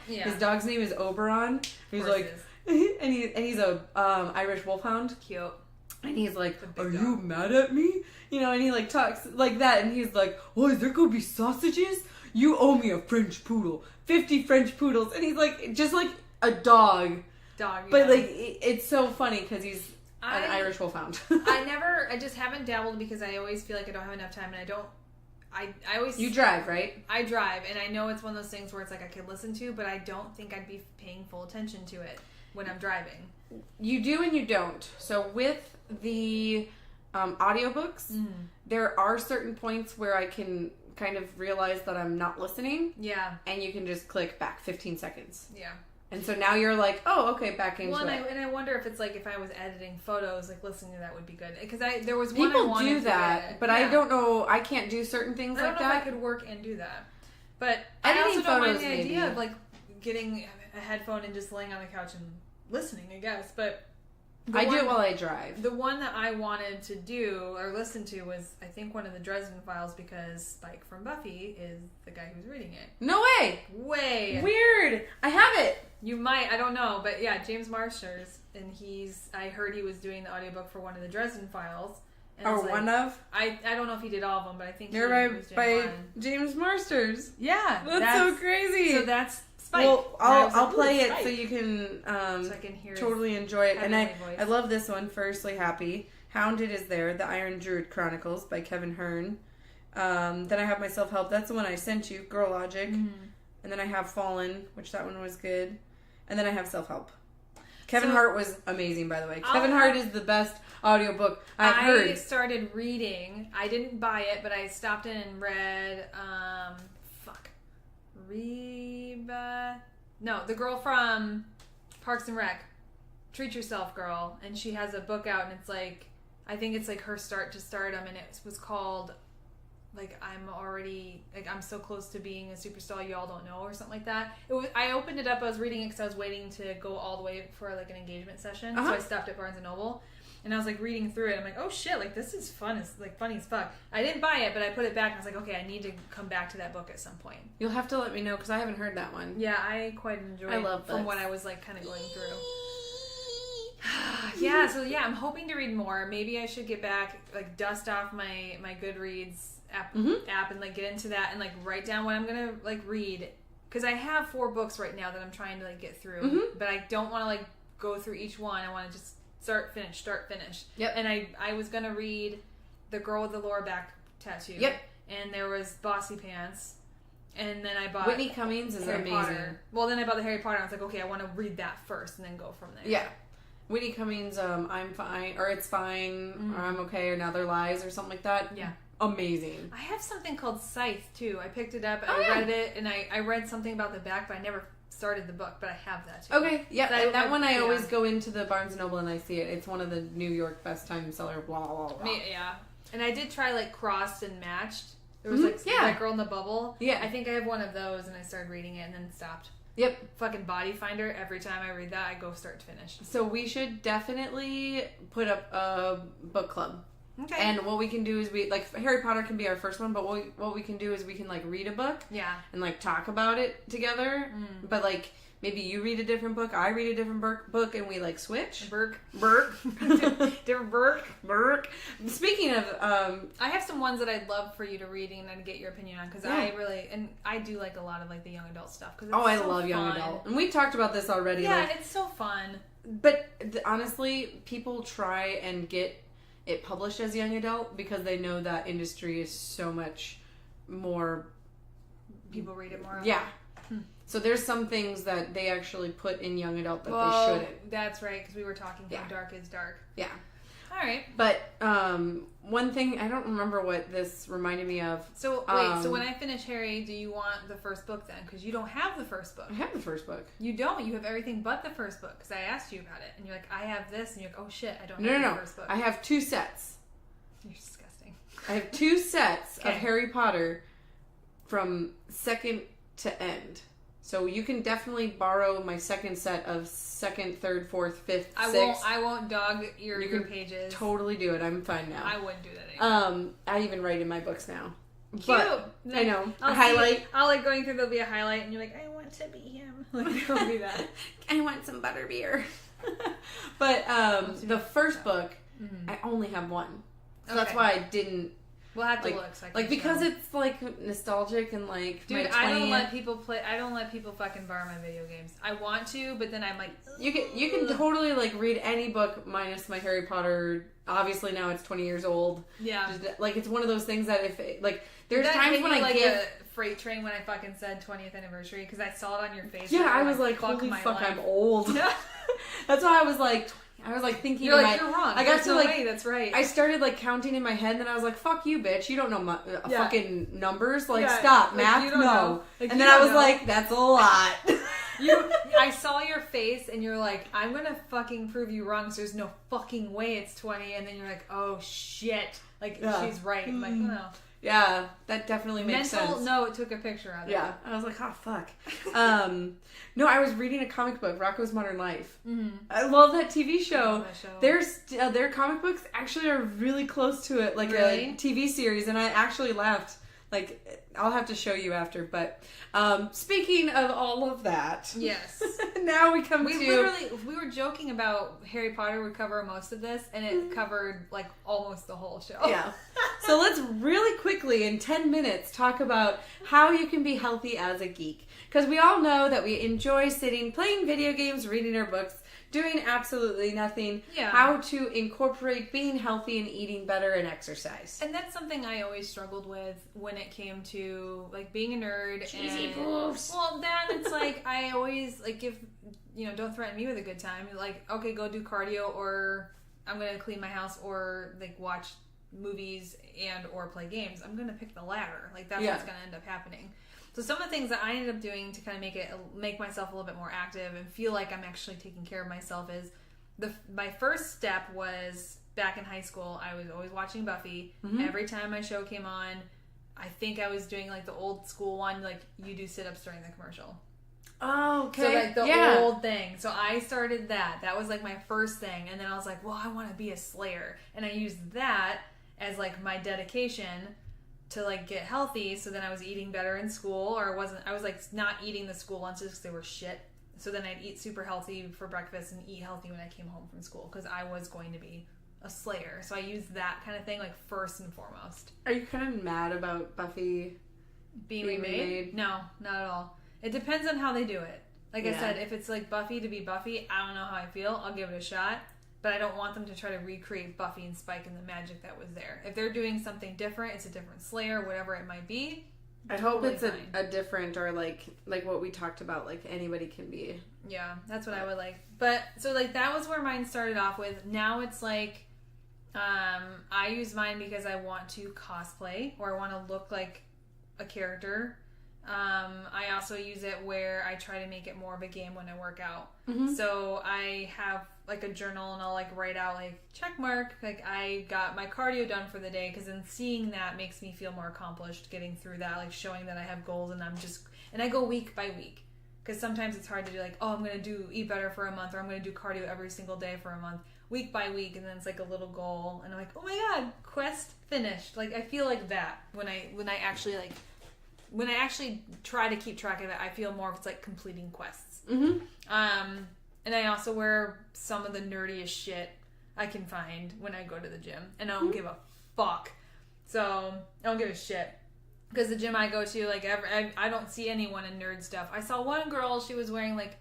name is Oberon. He's like, and he's a Irish wolfhound. Cute. And he's like, are you mad at me? You know, and he like talks like that, and he's like, oh, is there gonna be sausages? You owe me a French poodle, 50 French poodles, and he's like, just like a dog. But like it's so funny because he's an Irish wolfhound. I just haven't dabbled because I always feel like I don't have enough time, and I always... You drive, right? I drive, and I know it's one of those things where it's like I could listen to, but I don't think I'd be paying full attention to it when I'm driving. You do and you don't. So with the audiobooks, there are certain points where I can kind of realize that I'm not listening. Yeah. And you can just click back 15 seconds. Yeah. And so now you're like, oh, okay, back into it. And I wonder if it's like if I was editing photos, like listening to that would be good. Because there was one I wanted do that, but I don't know. I can't do certain things like that. I don't know if I could work and do that. But I also don't mind the idea of like getting a headphone and just laying on the couch and listening, I guess. But I do it while I drive. The one that I wanted to do or listen to was, I think, one of the Dresden Files, because Spike from Buffy is the guy who's reading it. No way! Weird! I have it! You might, I don't know, but yeah, James Marsters, and I heard he was doing the audiobook for one of the Dresden Files. Or one of? I don't know if he did all of them, but I think they're by James Marsters. Yeah. That's so crazy. So that's Spike. Well, I'll play it so you can, so I can hear totally enjoy it. And I love this one, Firstly Happy. Hounded is there, The Iron Druid Chronicles by Kevin Hearn. Then I have my Self-Help. That's the one I sent you, Girl Logic. Mm-hmm. And then I have Fallen, which that one was good. And then I have Self-Help. Kevin Hart was amazing, by the way. Kevin Hart is the best audiobook I've heard. I started reading. I didn't buy it, but I stopped in and read, Reba... No, the girl from Parks and Rec. Treat Yourself Girl. And she has a book out, and it's like... I think it's like her start to stardom, and it was called... I'm so close to being a superstar y'all don't know, or something like that. I opened it up, I was reading it because I was waiting to go all the way for like an engagement session. So I stopped at Barnes & Noble, and I was like reading through it. I'm like, oh shit, like this is fun. It's like funny as fuck. I didn't buy it, but I put it back, and I was like, okay, I need to come back to that book at some point. You'll have to let me know, because I haven't heard that one. Yeah, I quite enjoyed it from what I was like kind of going through. So I'm hoping to read more. Maybe I should get back, like dust off my Goodreads app and like get into that and like write down what I'm gonna like read, because I have 4 books right now that I'm trying to like get through, but I don't want to like go through each one. I want to just start finish. Yep. And I was gonna read The Girl with the Lower Back Tattoo. Yep. And there was Bossy Pants, and then I bought Whitney Cummings is Harry amazing. Potter. Well, then I bought the Harry Potter, and I was like, okay, I want to read that first and then go from there. Yeah. Whitney Cummings, I'm fine, or It's Fine, or I'm okay, or Now They're Lies, or something like that. Yeah. Amazing. I have something called Scythe, too. I picked it up, I read it, and I read something about the back, but I never started the book, but I have that, too. Okay, yeah, that one I always go into the Barnes & Noble and I see it. It's one of the New York best time seller, blah, blah, blah. Yeah. And I did try, like, Crossed and Matched. There was, like, That Girl in the Bubble. Yeah. I think I have one of those, and I started reading it and then stopped. Yep. Fucking Body Finder. Every time I read that, I go start to finish. So we should definitely put up a book club. Okay. And what we can do is Harry Potter can be our first one, but what we can do is we can like read a book. Yeah. And like talk about it together. But like maybe you read a different book, I read a different book, and we like switch. Burke. Different Burke. Speaking of, I have some ones that I'd love for you to read and I'd get your opinion on, because I do like a lot of like the young adult stuff. I love young adult, and we've talked about this already. Yeah, it's so fun. But honestly, people try and get it published as young adult because they know that industry is so much more. People read it more. Yeah. So there's some things that they actually put in young adult that they shouldn't. That's right, because we were talking how dark is dark. Yeah. All right. But one thing, I don't remember what this reminded me of. So wait, so when I finish Harry, do you want the first book then? Because you don't have the first book. I have the first book. You don't. You have everything but the first book. Because I asked you about it, and you're like, I have this, and you're like, oh shit, I don't have the first book. I have 2 sets. You're disgusting. I have 2 sets of Harry Potter from second to end. So you can definitely borrow my second set of 2nd, 3rd, 4th, 5th, 6th. I won't dog your pages. Totally do it. I'm fine now. I wouldn't do that anymore. I even write in my books now. Cute. But, I know. Highlight. I'll like going through, there'll be a highlight, and you're like, I want to be him. Like, it'll be that. I want some butterbeer. But the first book, I only have one. So that's why I didn't. We'll have to look. So because it's like nostalgic and like. Dude, I don't let people play. I don't let people fucking borrow my video games. I want to, but then I'm like. You can totally like read any book minus my Harry Potter. Obviously now it's 20 years old. Yeah. Just, like it's one of those things that if like there's times when I give a freight train when I fucking said 20th anniversary because I saw it on your face. Yeah, I was like, holy fuck, I'm old. That's why I was like. Thinking you're like, you're wrong. I got to like, way, that's right. I started like counting in my head, and then I was like, fuck you, bitch. You don't know fucking numbers. Like, stop, like, math, no. Like, and then I was like, that's a lot. I saw your face, and you're like, I'm gonna fucking prove you wrong. So there's no fucking way it's 20. And then you're like, oh shit. Like, she's right. I'm like, no. Yeah, that definitely makes sense. Mental note, took a picture of it. Yeah, I was like, oh, fuck. No, I was reading a comic book, Rocko's Modern Life. Mm-hmm. I love that TV show. Their comic books actually are really close to it, like a TV series, and I actually laughed. Like, I'll have to show you after, but speaking of all of that, yes, now we were joking about Harry Potter would cover most of this, and it covered like almost the whole show. Yeah. So let's really quickly, in 10 minutes, talk about how you can be healthy as a geek. Because we all know that we enjoy sitting, playing video games, reading our books, doing absolutely nothing. Yeah. How to incorporate being healthy and eating better and exercise. And that's something I always struggled with when it came to like being a nerd. Cheesy poofs. Well, then it's like I always like don't threaten me with a good time. Like, okay, go do cardio, or I'm gonna clean my house, or like watch movies and or play games. I'm gonna pick the latter. Like that's what's gonna end up happening. So some of the things that I ended up doing to kind of make myself a little bit more active and feel like I'm actually taking care of myself is my first step was back in high school. I was always watching Buffy. Mm-hmm. Every time my show came on, I think I was doing like the old school one, like you do sit-ups during the commercial. Oh, okay. So like the old thing. So I started that. That was like my first thing. And then I was like, well, I want to be a slayer. And I used that as like my dedication to like get healthy. So then I was eating better in school, or I was like not eating the school lunches because they were shit. So then I'd eat super healthy for breakfast and eat healthy when I came home from school because I was going to be a slayer. So I used that kind of thing like first and foremost. Are you kind of mad about Buffy being remade? No, not at all. It depends on how they do it. Like I said, if it's like Buffy to be Buffy, I don't know how I feel. I'll give it a shot. But I don't want them to try to recreate Buffy and Spike and the magic that was there. If they're doing something different, it's a different Slayer, whatever it might be. I hope it's a different, or like what we talked about, like anybody can be. Yeah, that's what I would like. But so like that was where mine started off with. Now it's like I use mine because I want to cosplay, or I want to look like a character. I also use it where I try to make it more of a game when I work out. Mm-hmm. So I have like a journal, and I'll like write out like check mark, like I got my cardio done for the day, because then seeing that makes me feel more accomplished getting through that, like showing that I have goals, and I go week by week, because sometimes it's hard to do like, oh, I'm gonna eat better for a month, or I'm gonna do cardio every single day for a month, week by week, and then it's like a little goal, and I'm like, oh my god, quest finished. Like I feel like that when I actually try to keep track of it, I feel more of it's like completing quests. Mm-hmm. And I also wear some of the nerdiest shit I can find when I go to the gym. And I don't give a fuck. So, I don't give a shit. Because the gym I go to, like, I don't see anyone in nerd stuff. I saw one girl, she was wearing, like,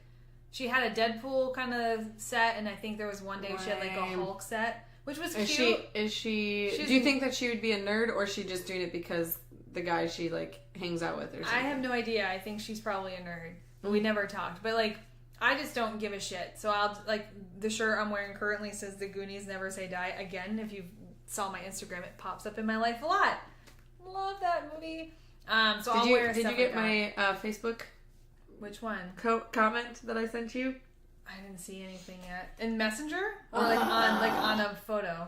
she had a Deadpool kind of set, and I think there was one day she had, like, a Hulk set, which was cute. Do you think that she would be a nerd, or is she just doing it because the guy she, like, hangs out with or something? I have no idea. I think she's probably a nerd. Mm-hmm. We never talked. But, like, I just don't give a shit. So I'll, like, the shirt I'm wearing currently says the Goonies never say die. Again, if you saw my Instagram, it pops up in my life a lot. Love that movie. So I'll wear stuff. Did you get my Facebook? Which one? Comment that I sent you? I didn't see anything yet. In Messenger? Or on a photo?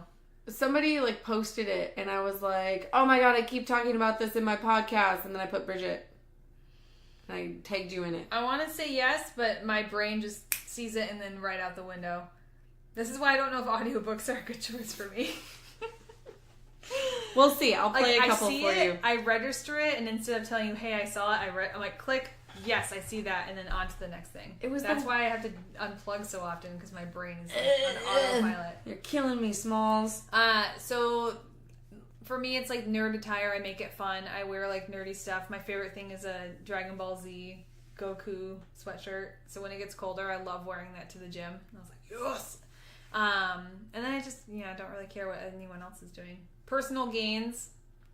Somebody like posted it, and I was like, oh my god, I keep talking about this in my podcast, and then I put Bridget. And I tagged you in it. I want to say yes, but my brain just sees it and then right out the window. This is why I don't know if audiobooks are a good choice for me. We'll see. I'll play a couple for you. I register it, and instead of telling you, hey, I saw it, I'm like, click, yes, I see that, and then on to the next thing. That's why I have to unplug so often, because my brain is like, on autopilot. You're killing me, Smalls. So for me, it's like nerd attire. I make it fun. I wear like nerdy stuff. My favorite thing is a Dragon Ball Z Goku sweatshirt. So when it gets colder, I love wearing that to the gym. And I was like, yes. And then I just, don't really care what anyone else is doing. Personal gains,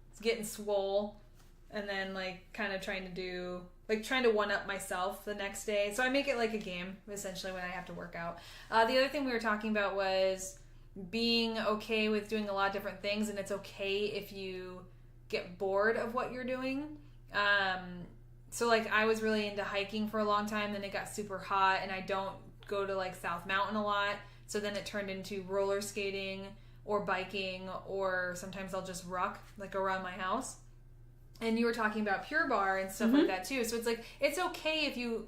it's getting swole, and then like kind of trying to one up myself the next day. So I make it like a game, essentially, when I have to work out. The other thing we were talking about was being okay with doing a lot of different things, and it's okay if you get bored of what you're doing. So like I was really into hiking for a long time, then it got super hot, and I don't go to like South Mountain a lot. So then it turned into roller skating or biking, or sometimes I'll just ruck, like around my house. And you were talking about Pure Barre and stuff like that too. So it's like, it's okay if you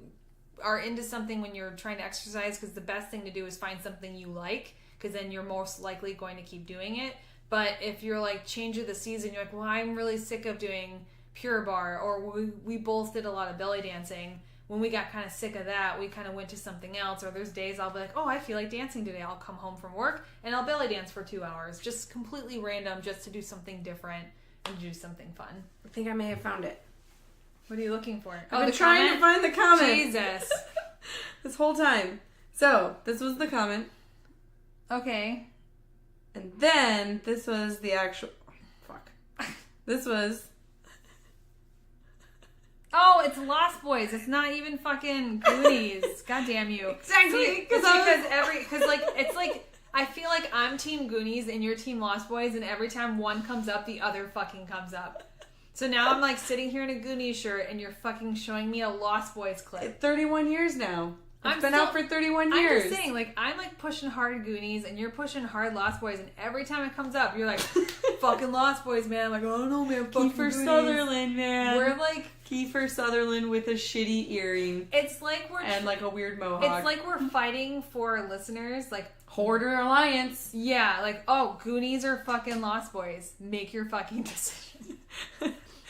are into something when you're trying to exercise, because the best thing to do is find something you like, because then you're most likely going to keep doing it. But if you're like, change of the season, you're like, well, I'm really sick of doing Pure Barre, or we both did a lot of belly dancing. When we got kind of sick of that, we kind of went to something else. Or there's days I'll be like, oh, I feel like dancing today. I'll come home from work and I'll belly dance for 2 hours. Just completely random, just to do something different and do something fun. I think I may have found it. What are you looking for? I've been trying to find the comment. Jesus. This whole time. So, this was the comment. Okay. And then, this was the actual... Fuck. This was... Oh, it's Lost Boys. It's not even fucking Goonies. God damn you. Exactly. Because like, it's like, I feel like I'm Team Goonies and you're Team Lost Boys, and every time one comes up, the other fucking comes up. So now I'm like sitting here in a Goonies shirt and you're fucking showing me a Lost Boys clip. 31 years now. It's been out for 31 years. I'm just saying, like, I'm like pushing hard Goonies and you're pushing hard Lost Boys, and every time it comes up, you're like, fucking Lost Boys, man. I'm like, oh no, man, fucking Kiefer Goonies. Sutherland, man. We're like... Kiefer Sutherland with a shitty earring. It's like we're... And like a weird mohawk. It's like we're fighting for listeners, like... Hoarder Alliance. Yeah, like, oh, Goonies or fucking Lost Boys. Make your fucking decision.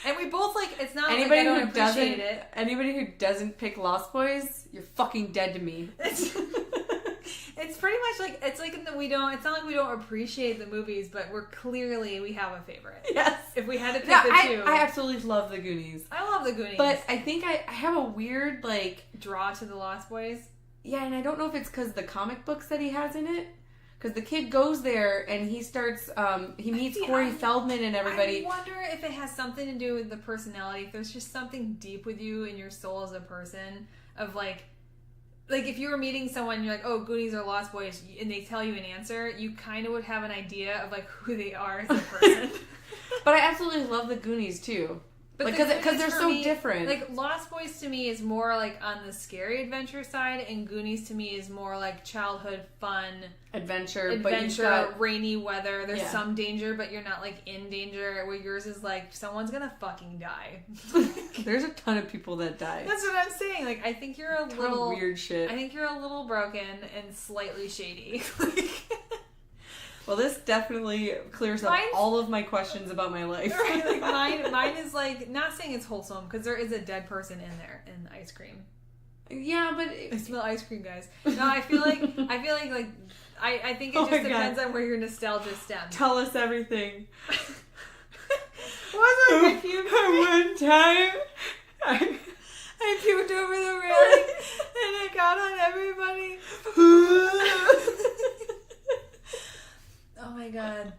And we both, like, it's not like I don't appreciate it. Anybody who doesn't pick Lost Boys, you're fucking dead to me. It's pretty much like, it's like that we don't, it's not like we don't appreciate the movies, but we have a favorite. Yes. If we had to pick the two. I absolutely love the Goonies. I love the Goonies. But I think I have a weird, like... draw to the Lost Boys. Yeah, and I don't know if it's because the comic books that he has in it. Because the kid goes there and he starts, he meets Corey Feldman and everybody. I wonder if it has something to do with the personality. If there's just something deep with you in your soul as a person of like if you were meeting someone, you're like, oh, Goonies or Lost Boys, and they tell you an answer, you kind of would have an idea of like who they are as a person. But I absolutely love the Goonies too. But because they're so different. Like, Lost Boys to me is more like on the scary adventure side, and Goonies to me is more like childhood fun. Adventure, but you've got... rainy weather. There's some danger, but you're not like in danger. Where yours is like, someone's gonna fucking die. There's a ton of people that die. That's what I'm saying. Like, I think you're a little... weird shit. I think you're a little broken and slightly shady. Well, this definitely clears up all of my questions about my life. Right, like mine is like, not saying it's wholesome, because there is a dead person in there in the ice cream. Yeah, but I smell ice cream, guys. No, I feel like I think it just depends on where your nostalgia stems. Tell us everything. Wasn't it cute? One time, I puked over the railing and it got on everybody. Oh my god.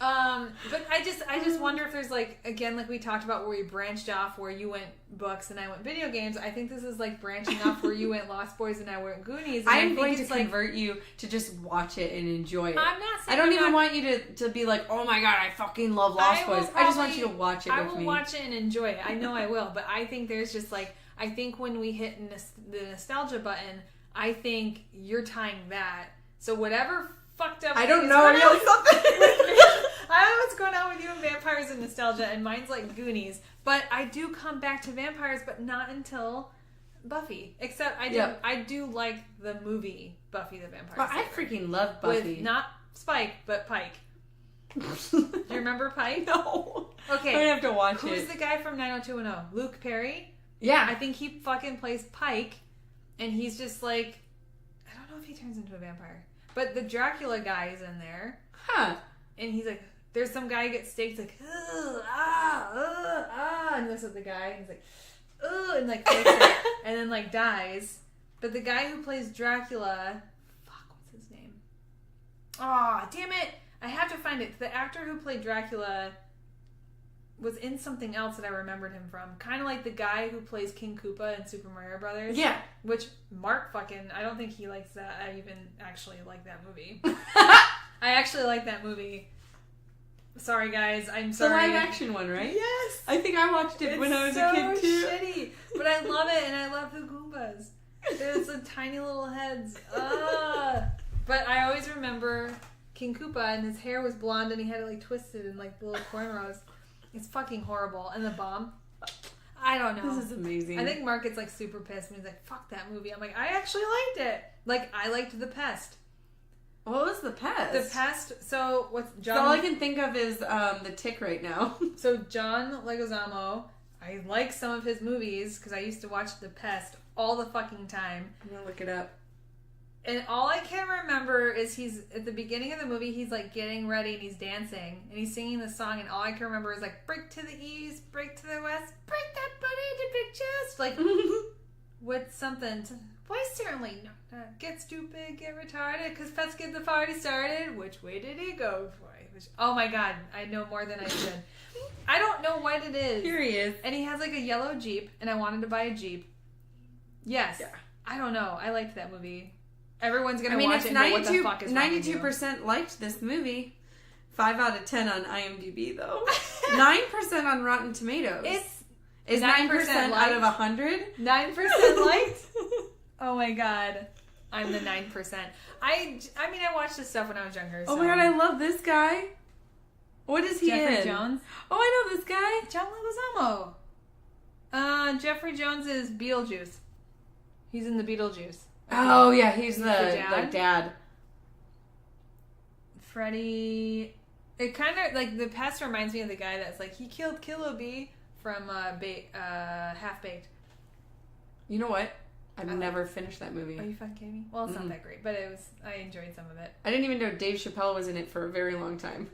But I just wonder if there's like, again, like we talked about where we branched off, where you went books and I went video games. I think this is like branching off where you went Lost Boys and I went Goonies. I'm going to convert you to just watch it and enjoy it. I'm not saying I don't even want you to be like, oh my god, I fucking love Lost Boys. I just want you to watch it with me. I will watch it and enjoy it. I know I will. But I think there's just like, I think when we hit the nostalgia button, I think you're tying that. So whatever fucked up. I don't know. I don't know what's going on with you and vampires and nostalgia, and mine's like Goonies. But I do come back to vampires, but not until Buffy. Except I do like the movie Buffy the Vampire Slayer. I freaking love Buffy. With not Spike, but Pike. Do you remember Pike? No. Okay. I have to watch it. Who's the guy from 90210? Luke Perry? Yeah. I think he fucking plays Pike, and he's just like, I don't know if he turns into a vampire. But the Dracula guy is in there. Huh. And he's like, there's some guy who gets staked, like, and looks at the guy, and he's like, and like, and then like dies. But the guy who plays Dracula, what's his name? Aw, damn it! I have to find it. The actor who played Dracula was in something else that I remembered him from. Kind of like the guy who plays King Koopa in Super Mario Brothers. Yeah. Which Mark I don't think he likes that. I even actually like that movie. I actually like that movie. Sorry, guys. I'm sorry. The live action one, right? Yes. I think I watched it when I was a kid too. It's so shitty, but I love it, and I love the Goombas. There's the tiny little heads. But I always remember King Koopa, and his hair was blonde, and he had it like twisted in like little cornrows. It's fucking horrible. And the bomb. I don't know. This is amazing. I think Mark gets like super pissed and he's like, fuck that movie. I'm like, I actually liked it. Like, I liked The Pest. What was The Pest? The Pest. So what's John? All I can think of is The Tick right now. So John Leguizamo, I like some of his movies because I used to watch The Pest all the fucking time. I'm gonna look it up. And all I can remember is he's at the beginning of the movie, he's like getting ready and he's dancing and he's singing the song, and all I can remember is like, break to the east, break to the west, break that body to big chest. Like, with something to, why certainly not get stupid, get retarded, because Pets get the party started. Which way did he go? Oh my god, I know more than I should. I don't know what it is. Here he is. And he has like a yellow Jeep, and I wanted to buy a Jeep. Yes. Yeah. I don't know. I liked that movie. Everyone's gonna watch it and go, what the fuck is wrong with you? 92% liked this movie. 5 out of 10 on IMDb, though. 9% on Rotten Tomatoes. Is 9% out of 100? 9% liked? Oh my god. I'm the 9%. I mean, I watched this stuff when I was younger. So. Oh my god, I love this guy. What is he in? Jeffrey Jones? Oh, I know this guy. John Leguizamo. Jeffrey Jones is Beetlejuice. He's in the Beetlejuice. Oh yeah, he's the dad. Freddy. It kind of like The Pest reminds me of the guy that's like, he killed Killer Bee from Half Baked. You know what? I've never finished that movie. Are you fucking kidding me? Well, it's not that great, but I enjoyed some of it. I didn't even know Dave Chappelle was in it for a very long time.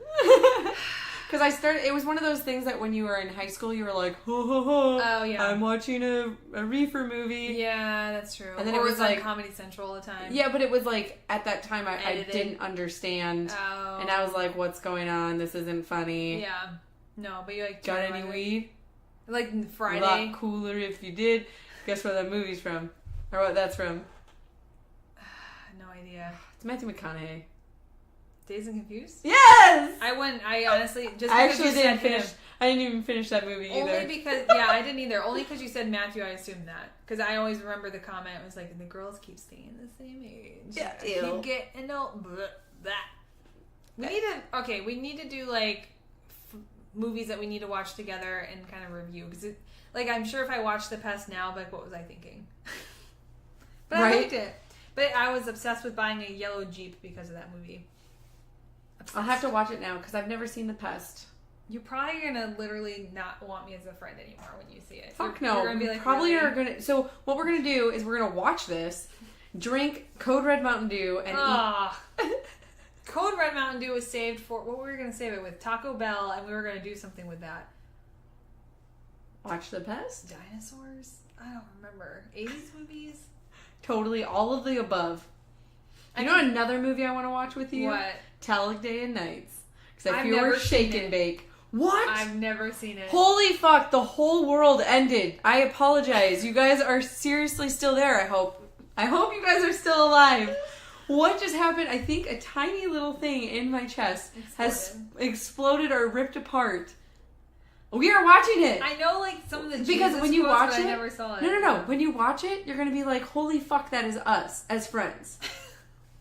Because it was one of those things that when you were in high school, you were like, ho, ho, ho. Oh, yeah. I'm watching a reefer movie. Yeah, that's true. And then it was like on Comedy Central all the time. Yeah, but it was like, at that time, I didn't understand. Oh. And I was like, what's going on? This isn't funny. Yeah. No, but you like... Got any weed? Like Friday. A lot cooler if you did. Guess where that movie's from? Or what that's from? No idea. It's Matthew McConaughey. Dazed and Confused? Yes! I honestly just I actually didn't finish. I didn't even finish that movie either. Only because I didn't either. Only because you said Matthew, I assumed that. Because I always remember the comment was like, the girls keep staying the same age. Yeah, keep getting old. That. We need to do like movies that we need to watch together and kind of review. Because I'm sure if I watched The Pest now, like, what was I thinking? But I liked it. But I was obsessed with buying a yellow Jeep because of that movie. Obsessed. I'll have to watch it now because I've never seen The Pest. You're probably going to literally not want me as a friend anymore when you see it. Fuck no. You're gonna be like, probably really? Are going to... So what we're going to do is we're going to watch this, drink Code Red Mountain Dew, and eat... Code Red Mountain Dew was saved for... What were we going to save it with? Taco Bell, and we were going to do something with that. Watch The Pest? Dinosaurs? I don't remember. 80s movies? Totally, all of the above. You know another movie I want to watch with you? What? Talladega Nights. Because if you were Shake and Bake. What? I've never seen it. Holy fuck, the whole world ended. I apologize. You guys are seriously still there, I hope. I hope you guys are still alive. What just happened? I think a tiny little thing in my chest has exploded or ripped apart. We are watching it. I know, like, some of the because when you watch it, I never saw it. No. When you watch it, you're gonna be like, "Holy fuck, that is us as friends."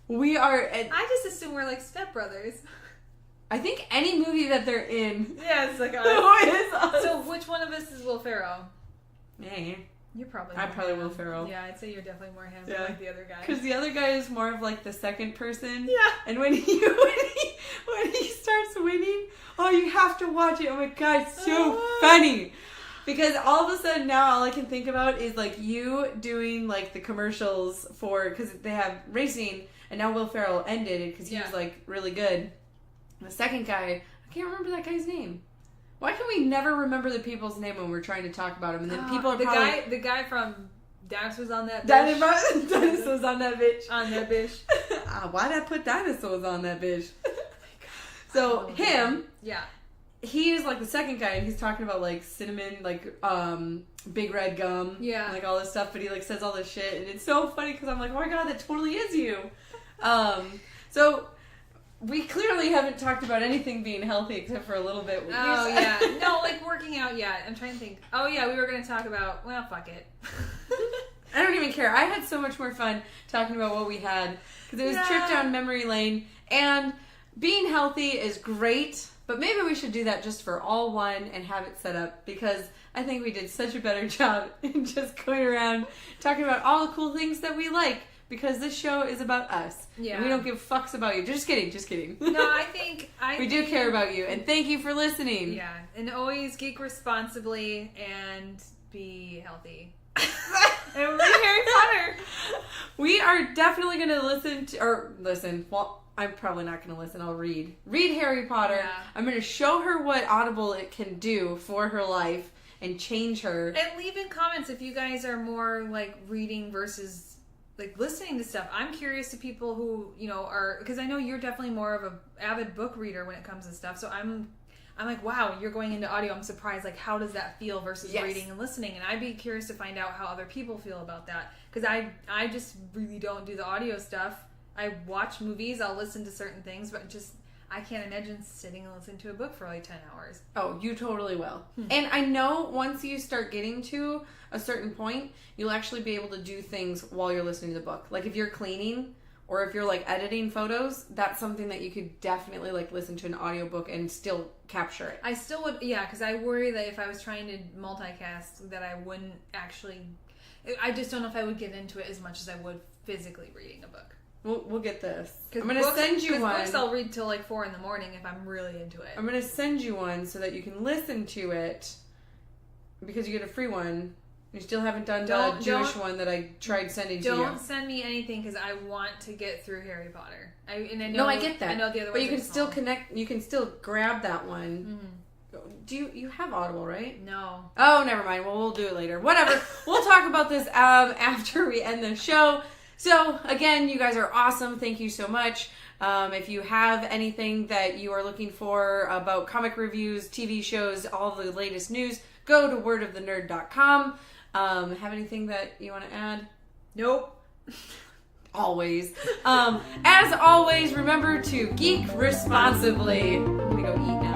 We are. I just assume we're like stepbrothers. I think any movie that they're in. Yeah, it's like us. Who is us? So which one of us is Will Ferrell? Me. You're probably. I'm probably Will Ferrell. Yeah, I'd say you're definitely more him than like the other guy. Because the other guy is more of like the second person. Yeah. And when he starts winning, oh, you have to watch it. Oh my god, it's so funny. Because all of a sudden now all I can think about is like you doing like the commercials for, because they have racing, and now Will Ferrell ended it because he was like really good. And the second guy, I can't remember that guy's name. Why can we never remember the people's name when we're trying to talk about them? And then people are probably... The guy from Dinosaurs on That Bitch. Dinosaurs on That Bitch. On That Bitch. Why'd I put dinosaurs on that bitch? So, him... Yeah. He is like the second guy, and he's talking about like cinnamon, like big red gum, and like all this stuff. But he like says all this shit, and it's so funny because I'm like, oh my god, that totally is you. So we clearly haven't talked about anything being healthy except for a little bit. No, like working out. Yeah, I'm trying to think. Oh yeah, we were going to talk about. Well, fuck it. I don't even care. I had so much more fun talking about what we had because it was a trip down memory lane, and being healthy is great. But maybe we should do that just for all one and have it set up, because I think we did such a better job in just going around talking about all the cool things that we like, because this show is about us. Yeah. And we don't give fucks about you. Just kidding. No, I think we do care about you, and thank you for listening. Yeah, and always geek responsibly and be healthy. And read Harry Potter. We are definitely going to listen. Well, I'm probably not going to listen. I'll read Harry Potter. Yeah. I'm going to show her what Audible it can do for her life and change her. And leave in comments if you guys are more like reading versus like listening to stuff. I'm curious to people who, are, because I know you're definitely more of a avid book reader when it comes to stuff. So I'm like, wow, you're going into audio. I'm surprised. Like, how does that feel versus reading and listening? And I'd be curious to find out how other people feel about that. Because I just really don't do the audio stuff. I watch movies. I'll listen to certain things, but I can't imagine sitting and listening to a book for like 10 hours. Oh, you totally will. And I know once you start getting to a certain point, you'll actually be able to do things while you're listening to the book. Like if you're cleaning, or if you're like editing photos, that's something that you could definitely like listen to an audiobook and still capture it. I still would, because I worry that if I was trying to multicast that I wouldn't actually, I just don't know if I would get into it as much as I would physically reading a book. We'll get this. I'm going to send you one. Books I'll read till like 4 a.m. if I'm really into it. I'm going to send you one so that you can listen to it, because you get a free one. You still haven't done the Jewish one that I tried sending to you. Don't send me anything, because I want to get through Harry Potter. I get that. I know the other But you can still connect. You can still grab that one. Mm-hmm. Do you have Audible, right? No. Oh, never mind. Well, we'll do it later. Whatever. We'll talk about this after we end the show. So, again, you guys are awesome. Thank you so much. If you have anything that you are looking for about comic reviews, TV shows, all the latest news, go to wordofthenerd.com. Have anything that you want to add? Nope. Always. As always, remember to geek responsibly. I'm going to go eat now.